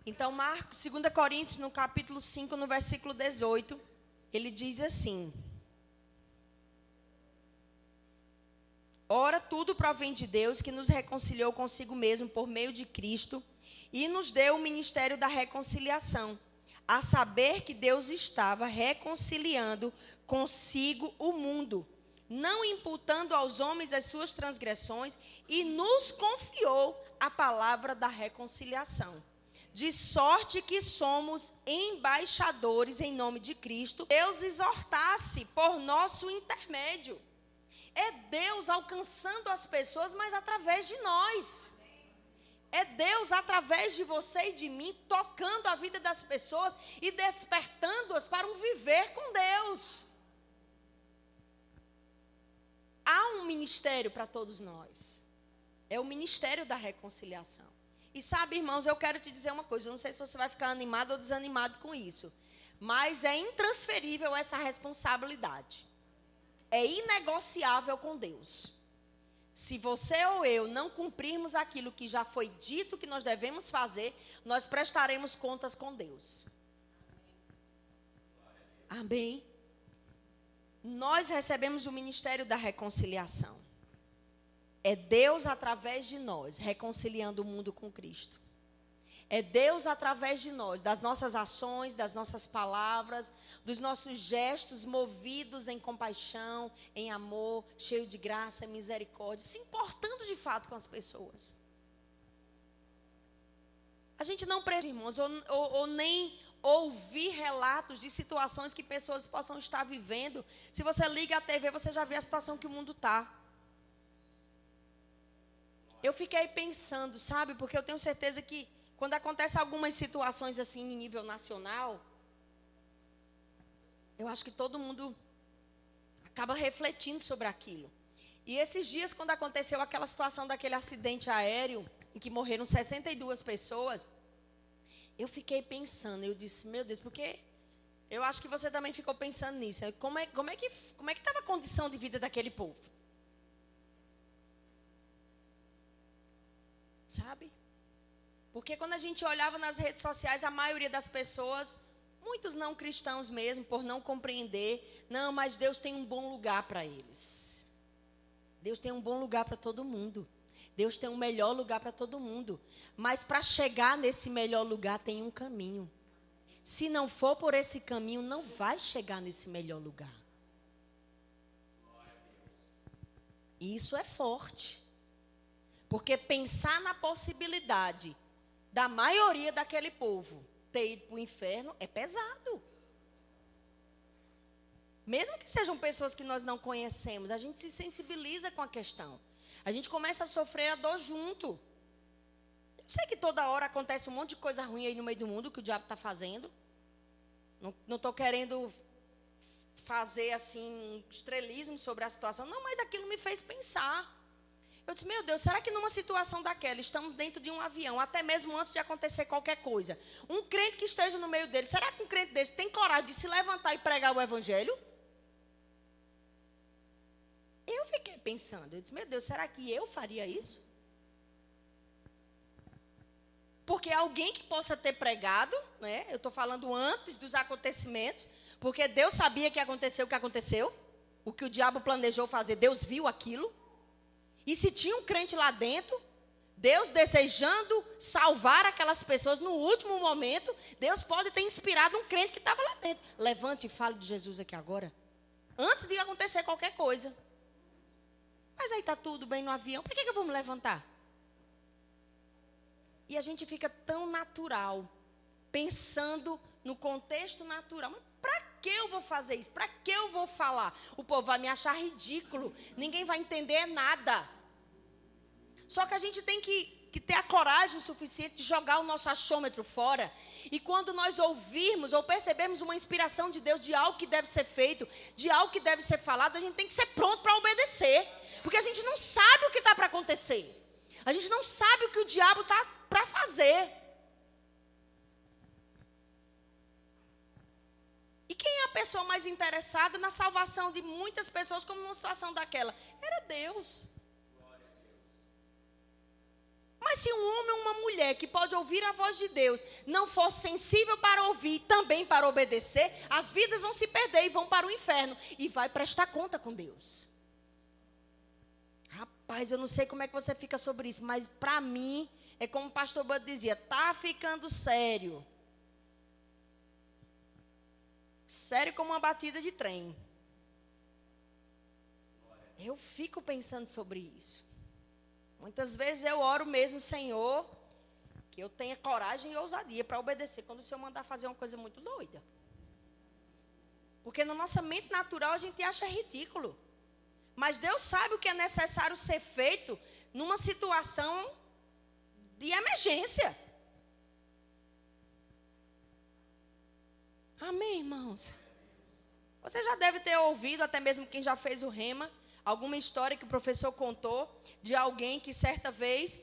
Então, 2 Coríntios, no capítulo 5, no versículo 18, ele diz assim: ora, tudo provém de Deus, que nos reconciliou consigo mesmo por meio de Cristo e nos deu o ministério da reconciliação, a saber que Deus estava reconciliando consigo o mundo, não imputando aos homens as suas transgressões, e nos confiou a palavra da reconciliação. De sorte que somos embaixadores em nome de Cristo, Deus exortasse por nosso intermédio. É Deus alcançando as pessoas, mas através de nós. É Deus, através de você e de mim, tocando a vida das pessoas e despertando-as para um viver com Deus. Há um ministério para todos nós. É o ministério da reconciliação. E sabe, irmãos, eu quero te dizer uma coisa. Eu não sei se você vai ficar animado ou desanimado com isso. Mas é intransferível essa responsabilidade. É inegociável com Deus. Se você ou eu não cumprirmos aquilo que já foi dito que nós devemos fazer, nós prestaremos contas com Deus. Amém? Nós recebemos o ministério da reconciliação. É Deus através de nós, reconciliando o mundo com Cristo. É Deus através de nós, das nossas ações, das nossas palavras, dos nossos gestos movidos em compaixão, em amor, cheio de graça e misericórdia, se importando de fato com as pessoas. A gente não precisa, irmãos, ou nem ouvir relatos de situações que pessoas possam estar vivendo. Se você liga a TV, você já vê a situação que o mundo está. Eu fiquei pensando, sabe, porque eu tenho certeza que quando acontecem algumas situações assim em nível nacional, eu acho que todo mundo acaba refletindo sobre aquilo. E esses dias, quando aconteceu aquela situação daquele acidente aéreo, em que morreram 62 pessoas, eu fiquei pensando, eu disse, meu Deus, porque eu acho que você também ficou pensando nisso. Como é que estava a condição de vida daquele povo? Sabe? Porque quando a gente olhava nas redes sociais, a maioria das pessoas, muitos não cristãos mesmo, por não compreender, não, mas Deus tem um bom lugar para eles. Deus tem um bom lugar para todo mundo. Deus tem um melhor lugar para todo mundo. Mas para chegar nesse melhor lugar tem um caminho. Se não for por esse caminho, não vai chegar nesse melhor lugar. E isso é forte. Porque pensar na possibilidade da maioria daquele povo ter ido para o inferno é pesado. Mesmo que sejam pessoas que nós não conhecemos, a gente se sensibiliza com a questão. A gente começa a sofrer a dor junto. Eu sei que toda hora acontece um monte de coisa ruim aí no meio do mundo que o diabo está fazendo. Não estou querendo fazer assim um estrelismo sobre a situação. Não, mas aquilo me fez pensar. Eu disse, meu Deus, será que numa situação daquela, estamos dentro de um avião, até mesmo antes de acontecer qualquer coisa, um crente que esteja no meio dele, será que um crente desse tem coragem de se levantar e pregar o evangelho? Eu fiquei pensando, eu disse, meu Deus, será que eu faria isso? Porque alguém que possa ter pregado, né? Eu estou falando antes dos acontecimentos, porque Deus sabia que aconteceu o que aconteceu, o que o diabo planejou fazer, Deus viu aquilo. E se tinha um crente lá dentro, Deus desejando salvar aquelas pessoas no último momento, Deus pode ter inspirado um crente que estava lá dentro. Levante e fale de Jesus aqui agora, antes de acontecer qualquer coisa. Mas aí está tudo bem no avião, para que eu vou me levantar? E a gente fica tão natural, pensando no contexto natural. Mas para que eu vou fazer isso? Para que eu vou falar? O povo vai me achar ridículo, ninguém vai entender nada. Só que a gente tem que ter a coragem suficiente de jogar o nosso achômetro fora. E quando nós ouvirmos ou percebermos uma inspiração de Deus de algo que deve ser feito, de algo que deve ser falado, a gente tem que ser pronto para obedecer. Porque a gente não sabe o que está para acontecer. A gente não sabe o que o diabo está para fazer. E quem é a pessoa mais interessada na salvação de muitas pessoas, como numa situação daquela? Era Deus. Mas se um homem ou uma mulher que pode ouvir a voz de Deus não for sensível para ouvir, também para obedecer, as vidas vão se perder e vão para o inferno. E vai prestar conta com Deus. Rapaz, eu não sei como é que você fica sobre isso, mas para mim, é como o pastor Bud dizia, está ficando sério. Sério como uma batida de trem. Eu fico pensando sobre isso. Muitas vezes eu oro mesmo, Senhor, que eu tenha coragem e ousadia para obedecer quando o Senhor mandar fazer uma coisa muito doida. Porque na nossa mente natural a gente acha ridículo. Mas Deus sabe o que é necessário ser feito numa situação de emergência. Amém, irmãos? Você já deve ter ouvido, até mesmo quem já fez o rema, alguma história que o professor contou de alguém que certa vez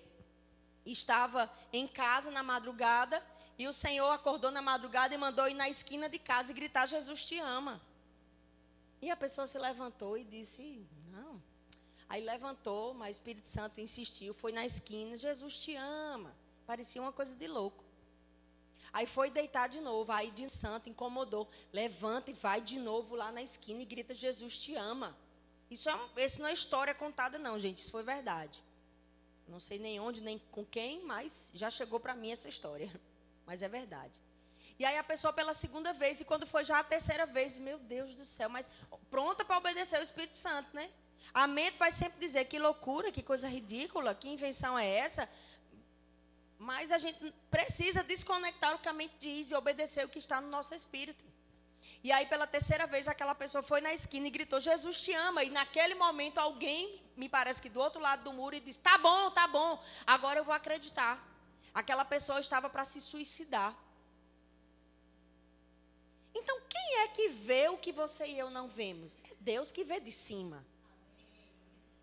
estava em casa na madrugada e o Senhor acordou na madrugada e mandou ir na esquina de casa e gritar: Jesus te ama. E a pessoa se levantou e disse: não. Aí levantou, mas o Espírito Santo insistiu, foi na esquina: Jesus te ama. Parecia uma coisa de louco. Aí foi deitar de novo, aí de santo incomodou. Levanta e vai de novo lá na esquina e grita: Jesus te ama. Isso não é história contada não, gente, isso foi verdade. Não sei nem onde, nem com quem, mas já chegou para mim essa história. Mas é verdade. E aí a pessoa pela segunda vez, e quando foi já a terceira vez, meu Deus do céu, mas pronta para obedecer o Espírito Santo, né? A mente vai sempre dizer: que loucura, que coisa ridícula, que invenção é essa? Mas a gente precisa desconectar o que a mente diz e obedecer o que está no nosso espírito. E aí, pela terceira vez, aquela pessoa foi na esquina e gritou: Jesus te ama. E naquele momento, alguém, me parece que do outro lado do muro, e disse: tá bom, agora eu vou acreditar. Aquela pessoa estava para se suicidar. Então, quem é que vê o que você e eu não vemos? É Deus que vê de cima.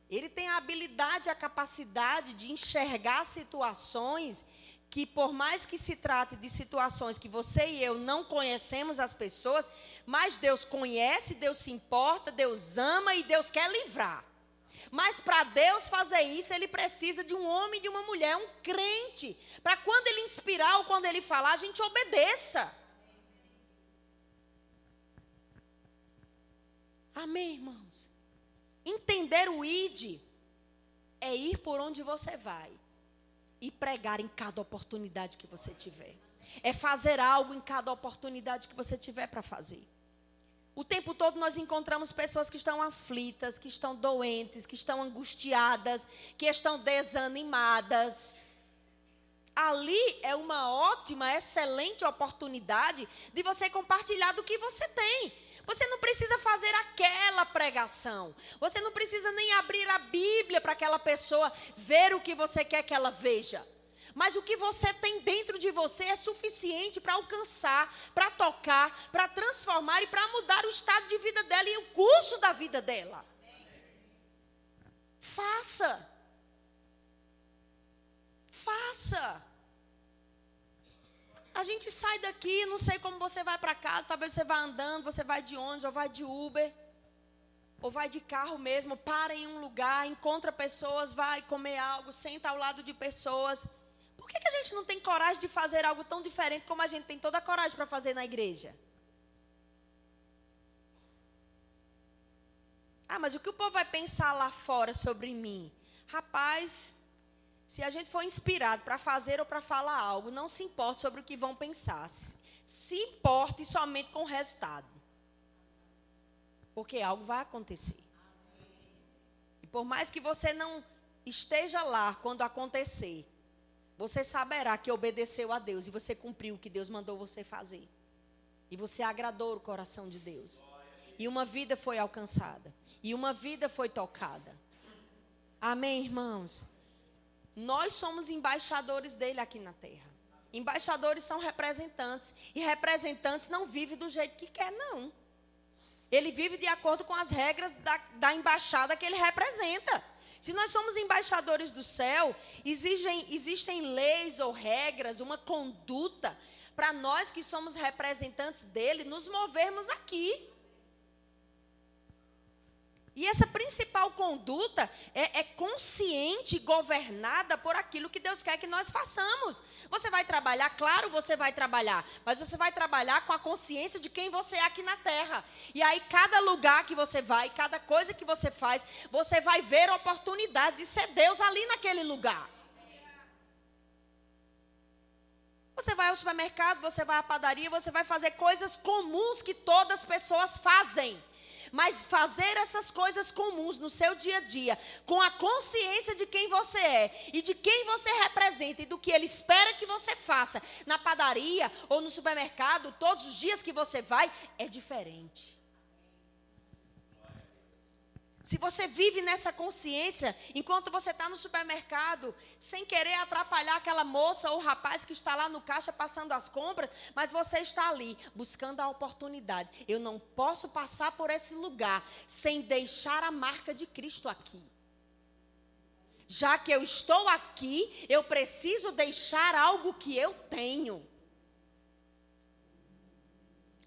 Ele tem a habilidade, a capacidade de enxergar situações que, por mais que se trate de situações que você e eu não conhecemos as pessoas, mas Deus conhece, Deus se importa, Deus ama e Deus quer livrar. Mas para Deus fazer isso, Ele precisa de um homem e de uma mulher, um crente, para quando Ele inspirar ou quando Ele falar, a gente obedeça. Amém, irmãos? Entender o ID é ir por onde você vai e pregar em cada oportunidade que você tiver. É fazer algo em cada oportunidade que você tiver para fazer. O tempo todo nós encontramos pessoas que estão aflitas, que estão doentes, que estão angustiadas, que estão desanimadas. Ali é uma ótima, excelente oportunidade de você compartilhar do que você tem. Você não precisa fazer aquela pregação. Você não precisa nem abrir a Bíblia para aquela pessoa ver o que você quer que ela veja. Mas o que você tem dentro de você é suficiente para alcançar, para tocar, para transformar e para mudar o estado de vida dela e o curso da vida dela. Faça. Faça. A gente sai daqui, não sei como você vai para casa, talvez você vá andando, você vai de ônibus, ou vai de Uber, ou vai de carro mesmo, para em um lugar, encontra pessoas, vai comer algo, senta ao lado de pessoas. Por que a gente não tem coragem de fazer algo tão diferente como a gente tem toda a coragem para fazer na igreja? Ah, mas o que o povo vai pensar lá fora sobre mim? Rapaz, se a gente for inspirado para fazer ou para falar algo, não se importe sobre o que vão pensar. Se importe somente com o resultado. Porque algo vai acontecer. E por mais que você não esteja lá quando acontecer, você saberá que obedeceu a Deus e você cumpriu o que Deus mandou você fazer. E você agradou o coração de Deus. E uma vida foi alcançada. E uma vida foi tocada. Amém, irmãos? Nós somos embaixadores dele aqui na terra. Embaixadores são representantes. E representantes não vivem do jeito que quer, não. Ele vive de acordo com as regras da embaixada que ele representa. Se nós somos embaixadores do céu, existem leis ou regras, uma conduta, para nós que somos representantes dele, nos movermos aqui. E essa principal conduta é consciente e governada por aquilo que Deus quer que nós façamos. Você vai trabalhar, claro, você vai trabalhar, mas você vai trabalhar com a consciência de quem você é aqui na terra. E aí, cada lugar que você vai, cada coisa que você faz, você vai ver a oportunidade de ser Deus ali naquele lugar. Você vai ao supermercado, você vai à padaria, você vai fazer coisas comuns que todas as pessoas fazem. Mas fazer essas coisas comuns no seu dia a dia, com a consciência de quem você é e de quem você representa e do que ele espera que você faça na padaria ou no supermercado, todos os dias que você vai, é diferente. Se você vive nessa consciência, enquanto você está no supermercado, sem querer atrapalhar aquela moça ou rapaz que está lá no caixa passando as compras, mas você está ali, buscando a oportunidade. Eu não posso passar por esse lugar sem deixar a marca de Cristo aqui. Já que eu estou aqui, eu preciso deixar algo que eu tenho.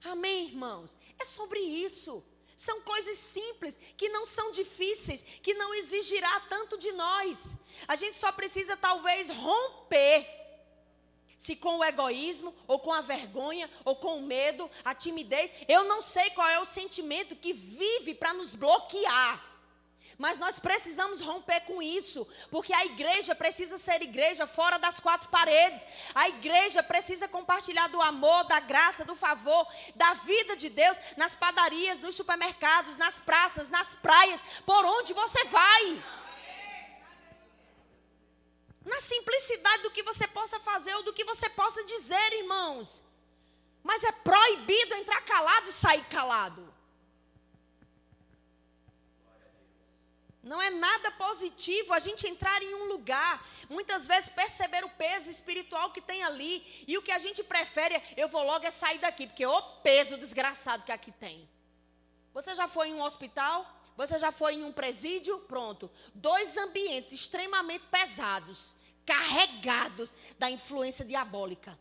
Amém, irmãos? É sobre isso. São coisas simples, que não são difíceis, que não exigirá tanto de nós. A gente só precisa talvez romper. Se com o egoísmo, ou com a vergonha, ou com o medo, a timidez. Eu não sei qual é o sentimento que vive para nos bloquear. Mas nós precisamos romper com isso, porque a igreja precisa ser igreja fora das quatro paredes. A igreja precisa compartilhar do amor, da graça, do favor, da vida de Deus nas padarias, nos supermercados, nas praças, nas praias, por onde você vai. Na simplicidade do que você possa fazer ou do que você possa dizer, irmãos. Mas é proibido entrar calado e sair calado. Não é nada positivo a gente entrar em um lugar, muitas vezes perceber o peso espiritual que tem ali, e o que a gente prefere, eu vou logo é sair daqui, porque o peso desgraçado que aqui tem. Você já foi em um hospital? Você já foi em um presídio? Pronto. 2 ambientes extremamente pesados, carregados da influência diabólica.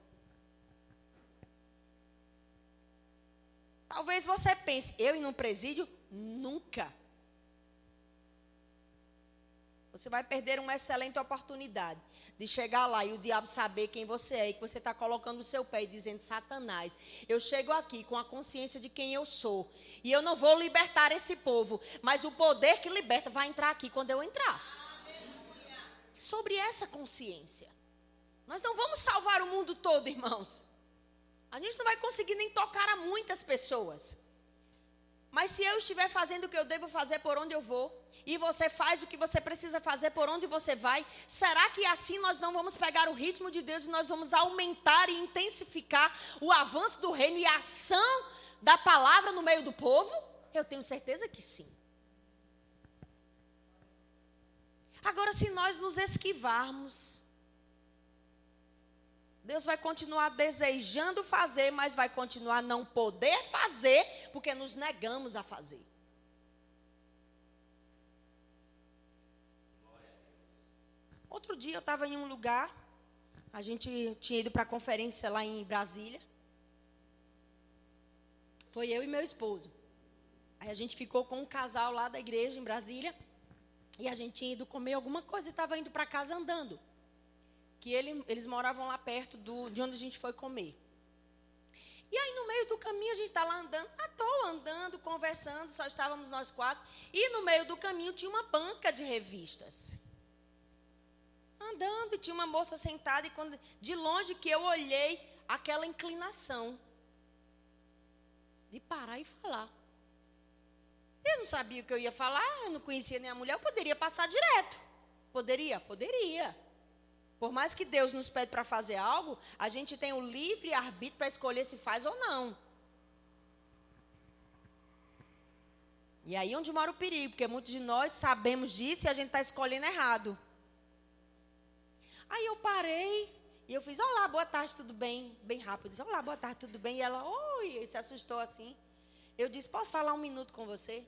Talvez você pense, eu ir num presídio? Nunca. Você vai perder uma excelente oportunidade de chegar lá e o diabo saber quem você é e que você está colocando o seu pé e dizendo: Satanás, eu chego aqui com a consciência de quem eu sou e eu não vou libertar esse povo, mas o poder que liberta vai entrar aqui quando eu entrar. Aleluia. Sobre essa consciência. Nós não vamos salvar o mundo todo, irmãos. A gente não vai conseguir nem tocar a muitas pessoas. Mas se eu estiver fazendo o que eu devo fazer por onde eu vou, e você faz o que você precisa fazer por onde você vai, será que assim nós não vamos pegar o ritmo de Deus e nós vamos aumentar e intensificar o avanço do reino e a ação da palavra no meio do povo? Eu tenho certeza que sim. Agora, se nós nos esquivarmos, Deus vai continuar desejando fazer, mas vai continuar não poder fazer, porque nos negamos a fazer. Outro dia eu estava em um lugar, a gente tinha ido para a conferência lá em Brasília. Foi eu e meu esposo. Aí a gente ficou com um casal lá da igreja em Brasília, e a gente tinha ido comer alguma coisa e estava indo para casa andando. Que eles moravam lá perto de onde a gente foi comer. E aí no meio do caminho a gente está lá andando, à toa, andando, conversando, só estávamos nós 4. E no meio do caminho tinha uma banca de revistas. Andando, e tinha uma moça sentada, e de longe que eu olhei aquela inclinação de parar e falar. Eu não sabia o que eu ia falar, eu não conhecia nem a mulher, eu poderia passar direto. Poderia? Poderia. Por mais que Deus nos pede para fazer algo, a gente tem o livre arbítrio para escolher se faz ou não. E aí onde mora o perigo, porque muitos de nós sabemos disso e a gente está escolhendo errado. Aí eu parei e eu fiz: olá, boa tarde, tudo bem? Bem rápido. Eu disse: olá, boa tarde, tudo bem? E ela, oi, se assustou assim. Eu disse: posso falar 1 minuto com você?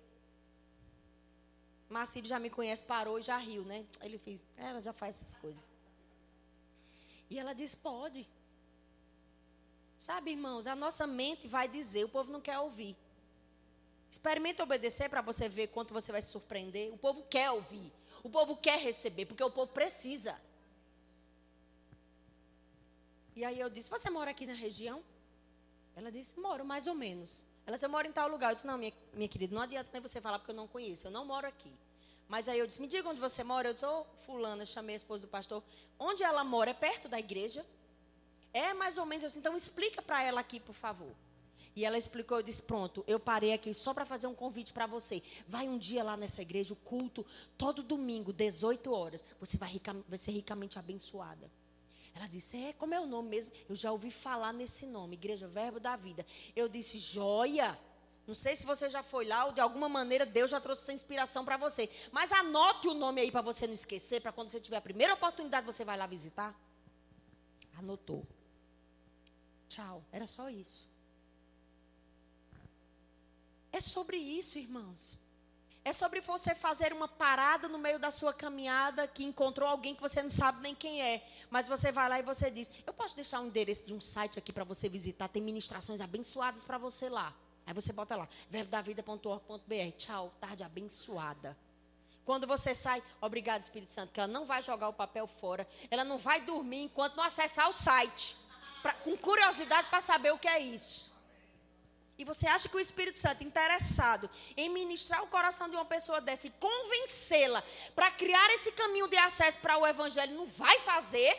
Macibe já me conhece, parou e já riu, né? Aí ele fez: ela já faz essas coisas. E ela disse: pode. Sabe, irmãos, a nossa mente vai dizer, o povo não quer ouvir. Experimente obedecer para você ver quanto você vai se surpreender. O povo quer ouvir, o povo quer receber, porque o povo precisa. E aí eu disse: você mora aqui na região? Ela disse: moro mais ou menos. Ela disse: eu moro em tal lugar. Eu disse: não, minha querida, não adianta nem você falar porque eu não conheço, eu não moro aqui. Mas aí eu disse: me diga onde você mora. Eu disse: ô, fulana, chamei a esposa do pastor. Onde ela mora? É perto da igreja? É mais ou menos. Eu disse: então explica para ela aqui, por favor. E ela explicou. Eu disse: pronto, eu parei aqui só para fazer um convite para você. Vai um dia lá nessa igreja, o culto, todo domingo, 18 horas. Você vai ser ricamente abençoada. Ela disse: como é o nome mesmo? Eu já ouvi falar nesse nome, Igreja Verbo da Vida. Eu disse: joia. Não sei se você já foi lá ou de alguma maneira Deus já trouxe essa inspiração para você. Mas anote o nome aí para você não esquecer, para quando você tiver a primeira oportunidade você vai lá visitar. Anotou. Tchau. Era só isso. É sobre isso, irmãos. É sobre você fazer uma parada no meio da sua caminhada, que encontrou alguém que você não sabe nem quem é. Mas você vai lá e você diz, eu posso deixar o endereço de um site aqui para você visitar, tem ministrações abençoadas para você lá. Aí você bota lá, verbodavida.org.br, tchau, tarde abençoada. Quando você sai, obrigado Espírito Santo, que ela não vai jogar o papel fora, ela não vai dormir enquanto não acessar o site, com curiosidade para saber o que é isso. E você acha que o Espírito Santo, interessado em ministrar o coração de uma pessoa dessa e convencê-la para criar esse caminho de acesso para o Evangelho, não vai fazer?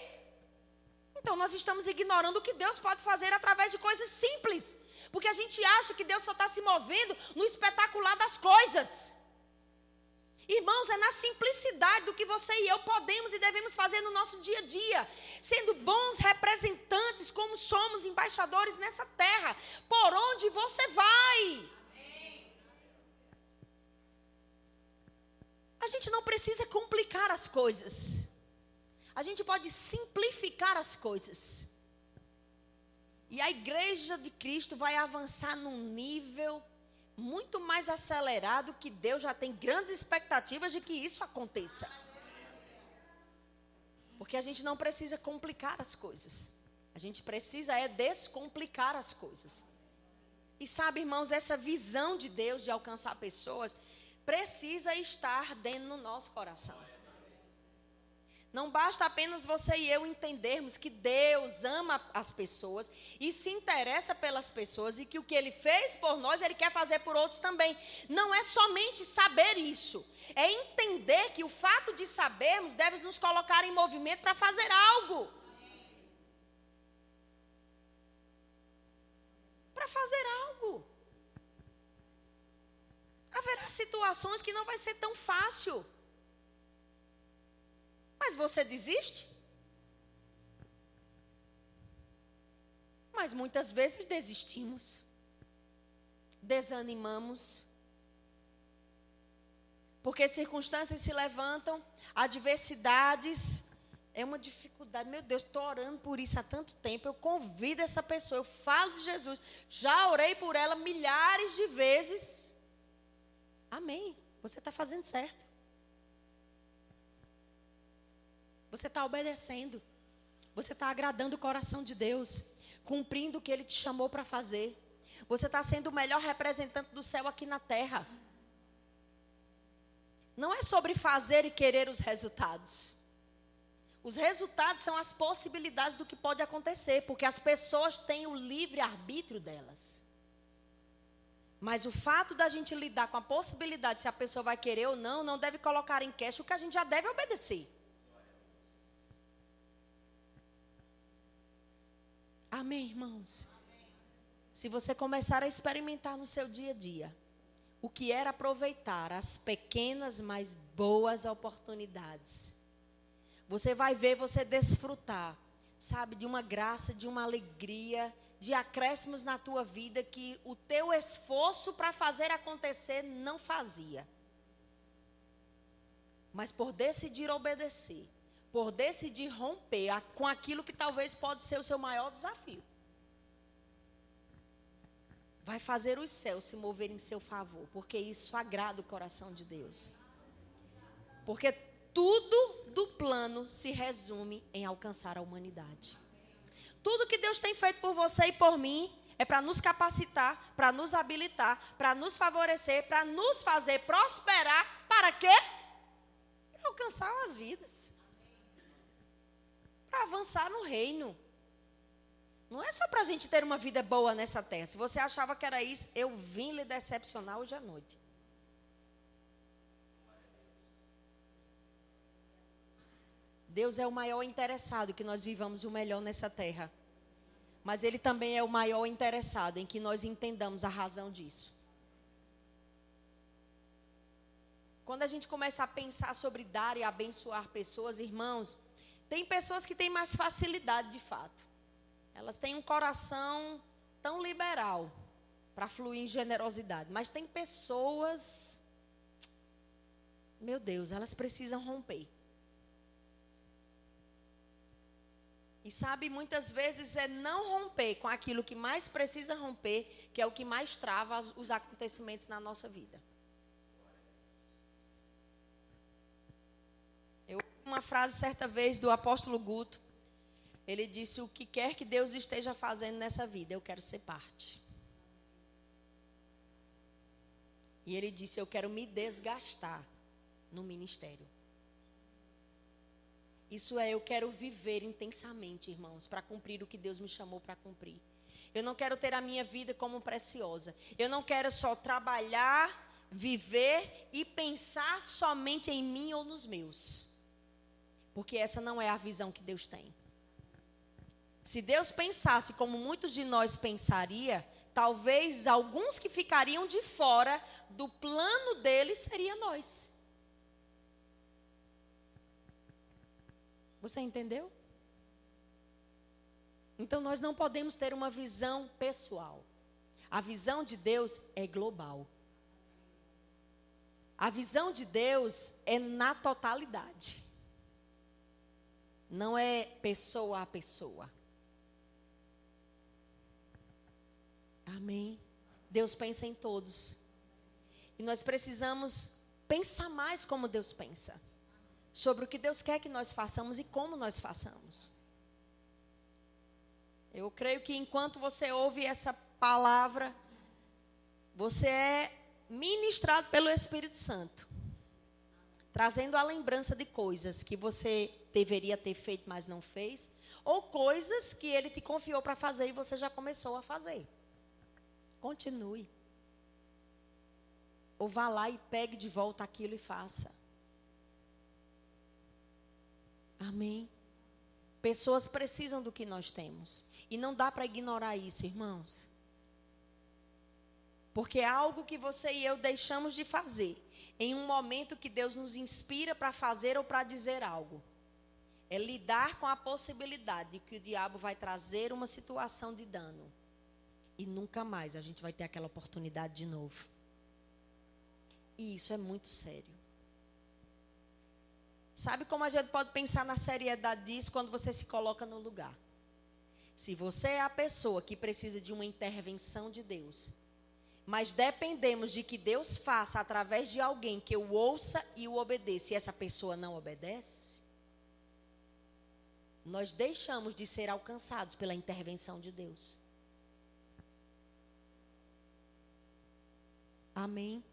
Então nós estamos ignorando o que Deus pode fazer através de coisas simples. Porque a gente acha que Deus só está se movendo no espetacular das coisas. Irmãos, é na simplicidade do que você e eu podemos e devemos fazer no nosso dia a dia, sendo bons representantes, como somos embaixadores nessa terra, por onde você vai. A gente não precisa complicar as coisas, a gente pode simplificar as coisas. E a igreja de Cristo vai avançar num nível muito mais acelerado, que Deus já tem grandes expectativas de que isso aconteça. Porque a gente não precisa complicar as coisas. A gente precisa descomplicar as coisas. E sabe, irmãos, essa visão de Deus de alcançar pessoas precisa estar dentro do nosso coração. Não basta apenas você e eu entendermos que Deus ama as pessoas e se interessa pelas pessoas e que o que Ele fez por nós, Ele quer fazer por outros também. Não é somente saber isso, é entender que o fato de sabermos deve nos colocar em movimento para fazer algo. Para fazer algo. Haverá situações que não vai ser tão fácil. Mas você desiste? Mas muitas vezes desistimos, desanimamos, porque circunstâncias se levantam, adversidades, é uma dificuldade. Meu Deus, estou orando por isso há tanto tempo, eu convido essa pessoa, eu falo de Jesus, já orei por ela milhares de vezes. Amém, você está fazendo certo. Você está obedecendo. Você está agradando o coração de Deus. Cumprindo o que Ele te chamou para fazer. Você está sendo o melhor representante do céu aqui na terra. Não é sobre fazer e querer os resultados. Os resultados são as possibilidades do que pode acontecer. Porque as pessoas têm o livre arbítrio delas. Mas o fato da gente lidar com a possibilidade se a pessoa vai querer ou não, não deve colocar em questão o que a gente já deve obedecer. Amém, irmãos? Amém. Se você começar a experimentar no seu dia a dia o que era aproveitar as pequenas, mas boas oportunidades, você vai ver você desfrutar, sabe, de uma graça, de uma alegria, de acréscimos na tua vida que o teu esforço para fazer acontecer não fazia. Mas por decidir obedecer, por decidir romper com aquilo que talvez pode ser o seu maior desafio, vai fazer os céus se moverem em seu favor, porque isso agrada o coração de Deus. Porque tudo do plano se resume em alcançar a humanidade. Tudo que Deus tem feito por você e por mim é para nos capacitar, para nos habilitar, para nos favorecer, para nos fazer prosperar. Para quê? Para alcançar as vidas. Para avançar no reino. Não é só para a gente ter uma vida boa nessa terra. Se você achava que era isso, eu vim lhe decepcionar hoje à noite. Deus é o maior interessado que nós vivamos o melhor nessa terra. Mas Ele também é o maior interessado em que nós entendamos a razão disso. Quando a gente começa a pensar sobre dar e abençoar pessoas, irmãos, tem pessoas que têm mais facilidade de fato. Elas têm um coração tão liberal para fluir em generosidade. Mas tem pessoas, meu Deus, elas precisam romper. E sabe, muitas vezes é não romper com aquilo que mais precisa romper, que é o que mais trava os acontecimentos na nossa vida. frase certa vez do apóstolo Guto. Ele disse: o que quer que Deus esteja fazendo nessa vida, eu quero ser parte. E ele disse: eu quero me desgastar no ministério. Isso é, eu quero viver intensamente, irmãos, para cumprir o que Deus me chamou para cumprir. Eu não quero ter a minha vida como preciosa. Eu não quero só trabalhar, viver e pensar somente em mim ou nos meus. Porque essa não é a visão que Deus tem. Se Deus pensasse como muitos de nós pensaria, talvez alguns que ficariam de fora do plano dele seria nós. Você entendeu? Então nós não podemos ter uma visão pessoal. A visão de Deus é global. A visão de Deus é na totalidade. Não é pessoa a pessoa. Amém. Deus pensa em todos. E nós precisamos pensar mais como Deus pensa. Sobre o que Deus quer que nós façamos e como nós façamos. Eu creio que enquanto você ouve essa palavra, você é ministrado pelo Espírito Santo. Trazendo a lembrança de coisas que você deveria ter feito, mas não fez. Ou coisas que Ele te confiou para fazer e você já começou a fazer. Continue. Ou vá lá e pegue de volta aquilo e faça. Amém. Pessoas precisam do que nós temos. E não dá para ignorar isso, irmãos. Porque é algo que você e eu deixamos de fazer. Em um momento que Deus nos inspira para fazer ou para dizer algo. É lidar com a possibilidade de que o diabo vai trazer uma situação de dano. E nunca mais a gente vai ter aquela oportunidade de novo. E isso é muito sério. Sabe como a gente pode pensar na seriedade disso quando você se coloca no lugar? Se você é a pessoa que precisa de uma intervenção de Deus, mas dependemos de que Deus faça através de alguém que eu ouça e o obedeça, e essa pessoa não obedece, nós deixamos de ser alcançados pela intervenção de Deus. Amém?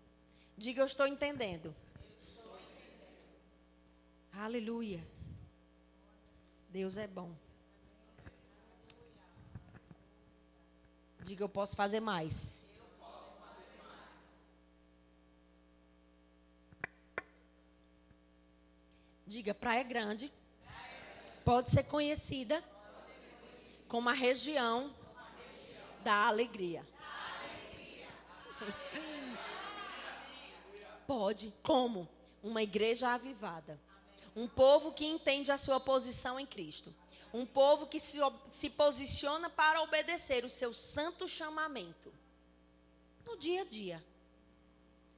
Diga: eu estou entendendo. Aleluia. Deus é bom. Diga: eu posso fazer mais. Diga: Praia Grande pode ser conhecida como a região da alegria. Pode. Como? Uma igreja avivada. Um povo que entende a sua posição em Cristo. Um povo que se posiciona para obedecer o seu santo chamamento. No dia a dia.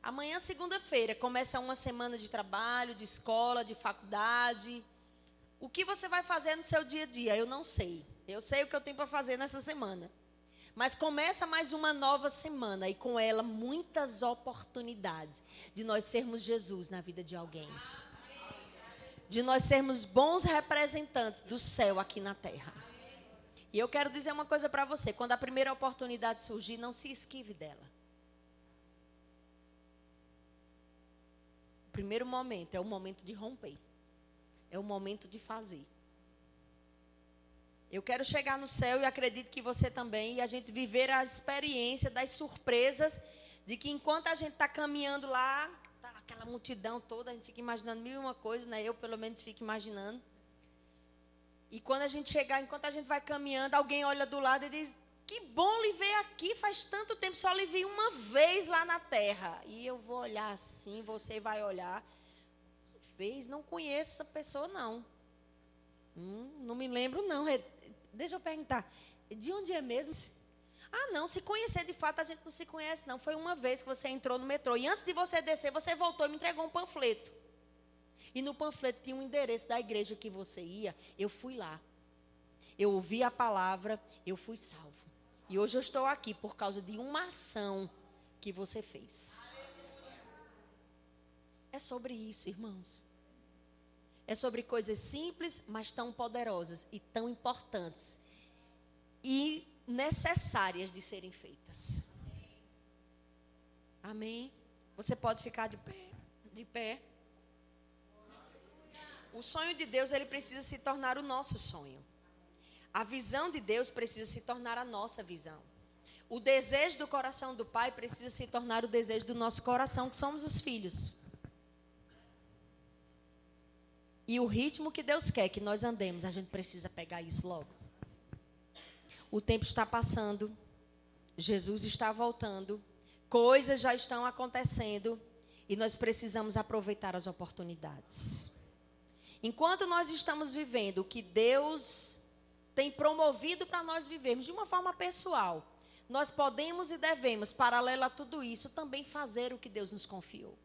Amanhã, segunda-feira, começa uma semana de trabalho, de escola, de faculdade. O que você vai fazer no seu dia a dia? Eu não sei. Eu sei o que eu tenho para fazer nessa semana. Mas começa mais uma nova semana e com ela muitas oportunidades de nós sermos Jesus na vida de alguém. De nós sermos bons representantes do céu aqui na terra. E eu quero dizer uma coisa para você. Quando a primeira oportunidade surgir, não se esquive dela. O primeiro momento é o momento de romper. É o momento de fazer. Eu quero chegar no céu e acredito que você também. E a gente viver a experiência das surpresas. De que enquanto a gente está caminhando lá, tá aquela multidão toda, a gente fica imaginando mil e uma coisas, né? Eu pelo menos fico imaginando. E quando a gente chegar, enquanto a gente vai caminhando, alguém olha do lado e diz: que bom lhe ver aqui, faz tanto tempo, só lhe vi uma vez lá na terra. E eu vou olhar assim, você vai olhar. Vez, não conheço essa pessoa não. Não me lembro não. Deixa eu perguntar, de onde é mesmo? Ah, não, se conhecer de fato a gente não se conhece não. Foi uma vez que você entrou no metrô e antes de você descer, você voltou e me entregou um panfleto. E no panfleto tinha um endereço da igreja que você ia. Eu fui lá. Eu ouvi a palavra, eu fui salvo. E hoje eu estou aqui por causa de uma ação que você fez. É sobre isso, irmãos. é sobre coisas simples, mas tão poderosas e tão importantes e necessárias de serem feitas. Amém? Você pode ficar de pé. De pé. O sonho de Deus, ele precisa se tornar o nosso sonho. A visão de Deus precisa se tornar a nossa visão. O desejo do coração do Pai precisa se tornar o desejo do nosso coração, que somos os filhos. E o ritmo que Deus quer que nós andemos, a gente precisa pegar isso logo. O tempo está passando, Jesus está voltando, coisas já estão acontecendo e nós precisamos aproveitar as oportunidades. Enquanto nós estamos vivendo o que Deus tem promovido para nós vivermos de uma forma pessoal, nós podemos e devemos, paralelo a tudo isso, também fazer o que Deus nos confiou.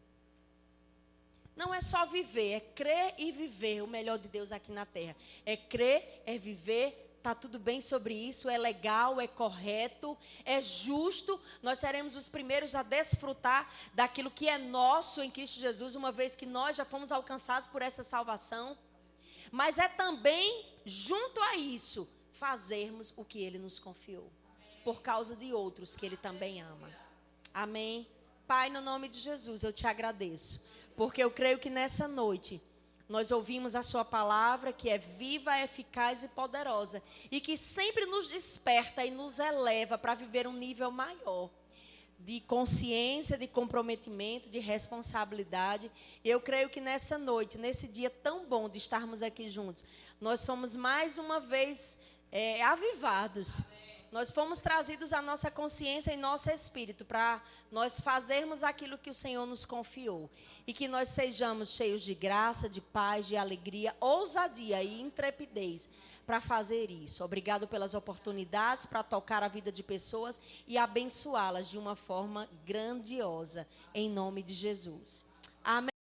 Não é só viver, é crer e viver o melhor de Deus aqui na terra. É crer, é viver, está tudo bem sobre isso, é legal, é correto, é justo. Nós seremos os primeiros a desfrutar daquilo que é nosso em Cristo Jesus, uma vez que nós já fomos alcançados por essa salvação. Mas é também, junto a isso, fazermos o que Ele nos confiou, por causa de outros que Ele também ama. Amém? Pai, no nome de Jesus, eu te agradeço. Porque eu creio que nessa noite nós ouvimos a sua palavra, que é viva, eficaz e poderosa. E que sempre nos desperta e nos eleva para viver um nível maior de consciência, de comprometimento, de responsabilidade. E eu creio que nessa noite, nesse dia tão bom de estarmos aqui juntos, nós fomos mais uma vez avivados. Nós fomos trazidos à nossa consciência e nosso espírito para nós fazermos aquilo que o Senhor nos confiou. E que nós sejamos cheios de graça, de paz, de alegria, ousadia e intrepidez para fazer isso. Obrigado pelas oportunidades para tocar a vida de pessoas e abençoá-las de uma forma grandiosa, em nome de Jesus. Amém.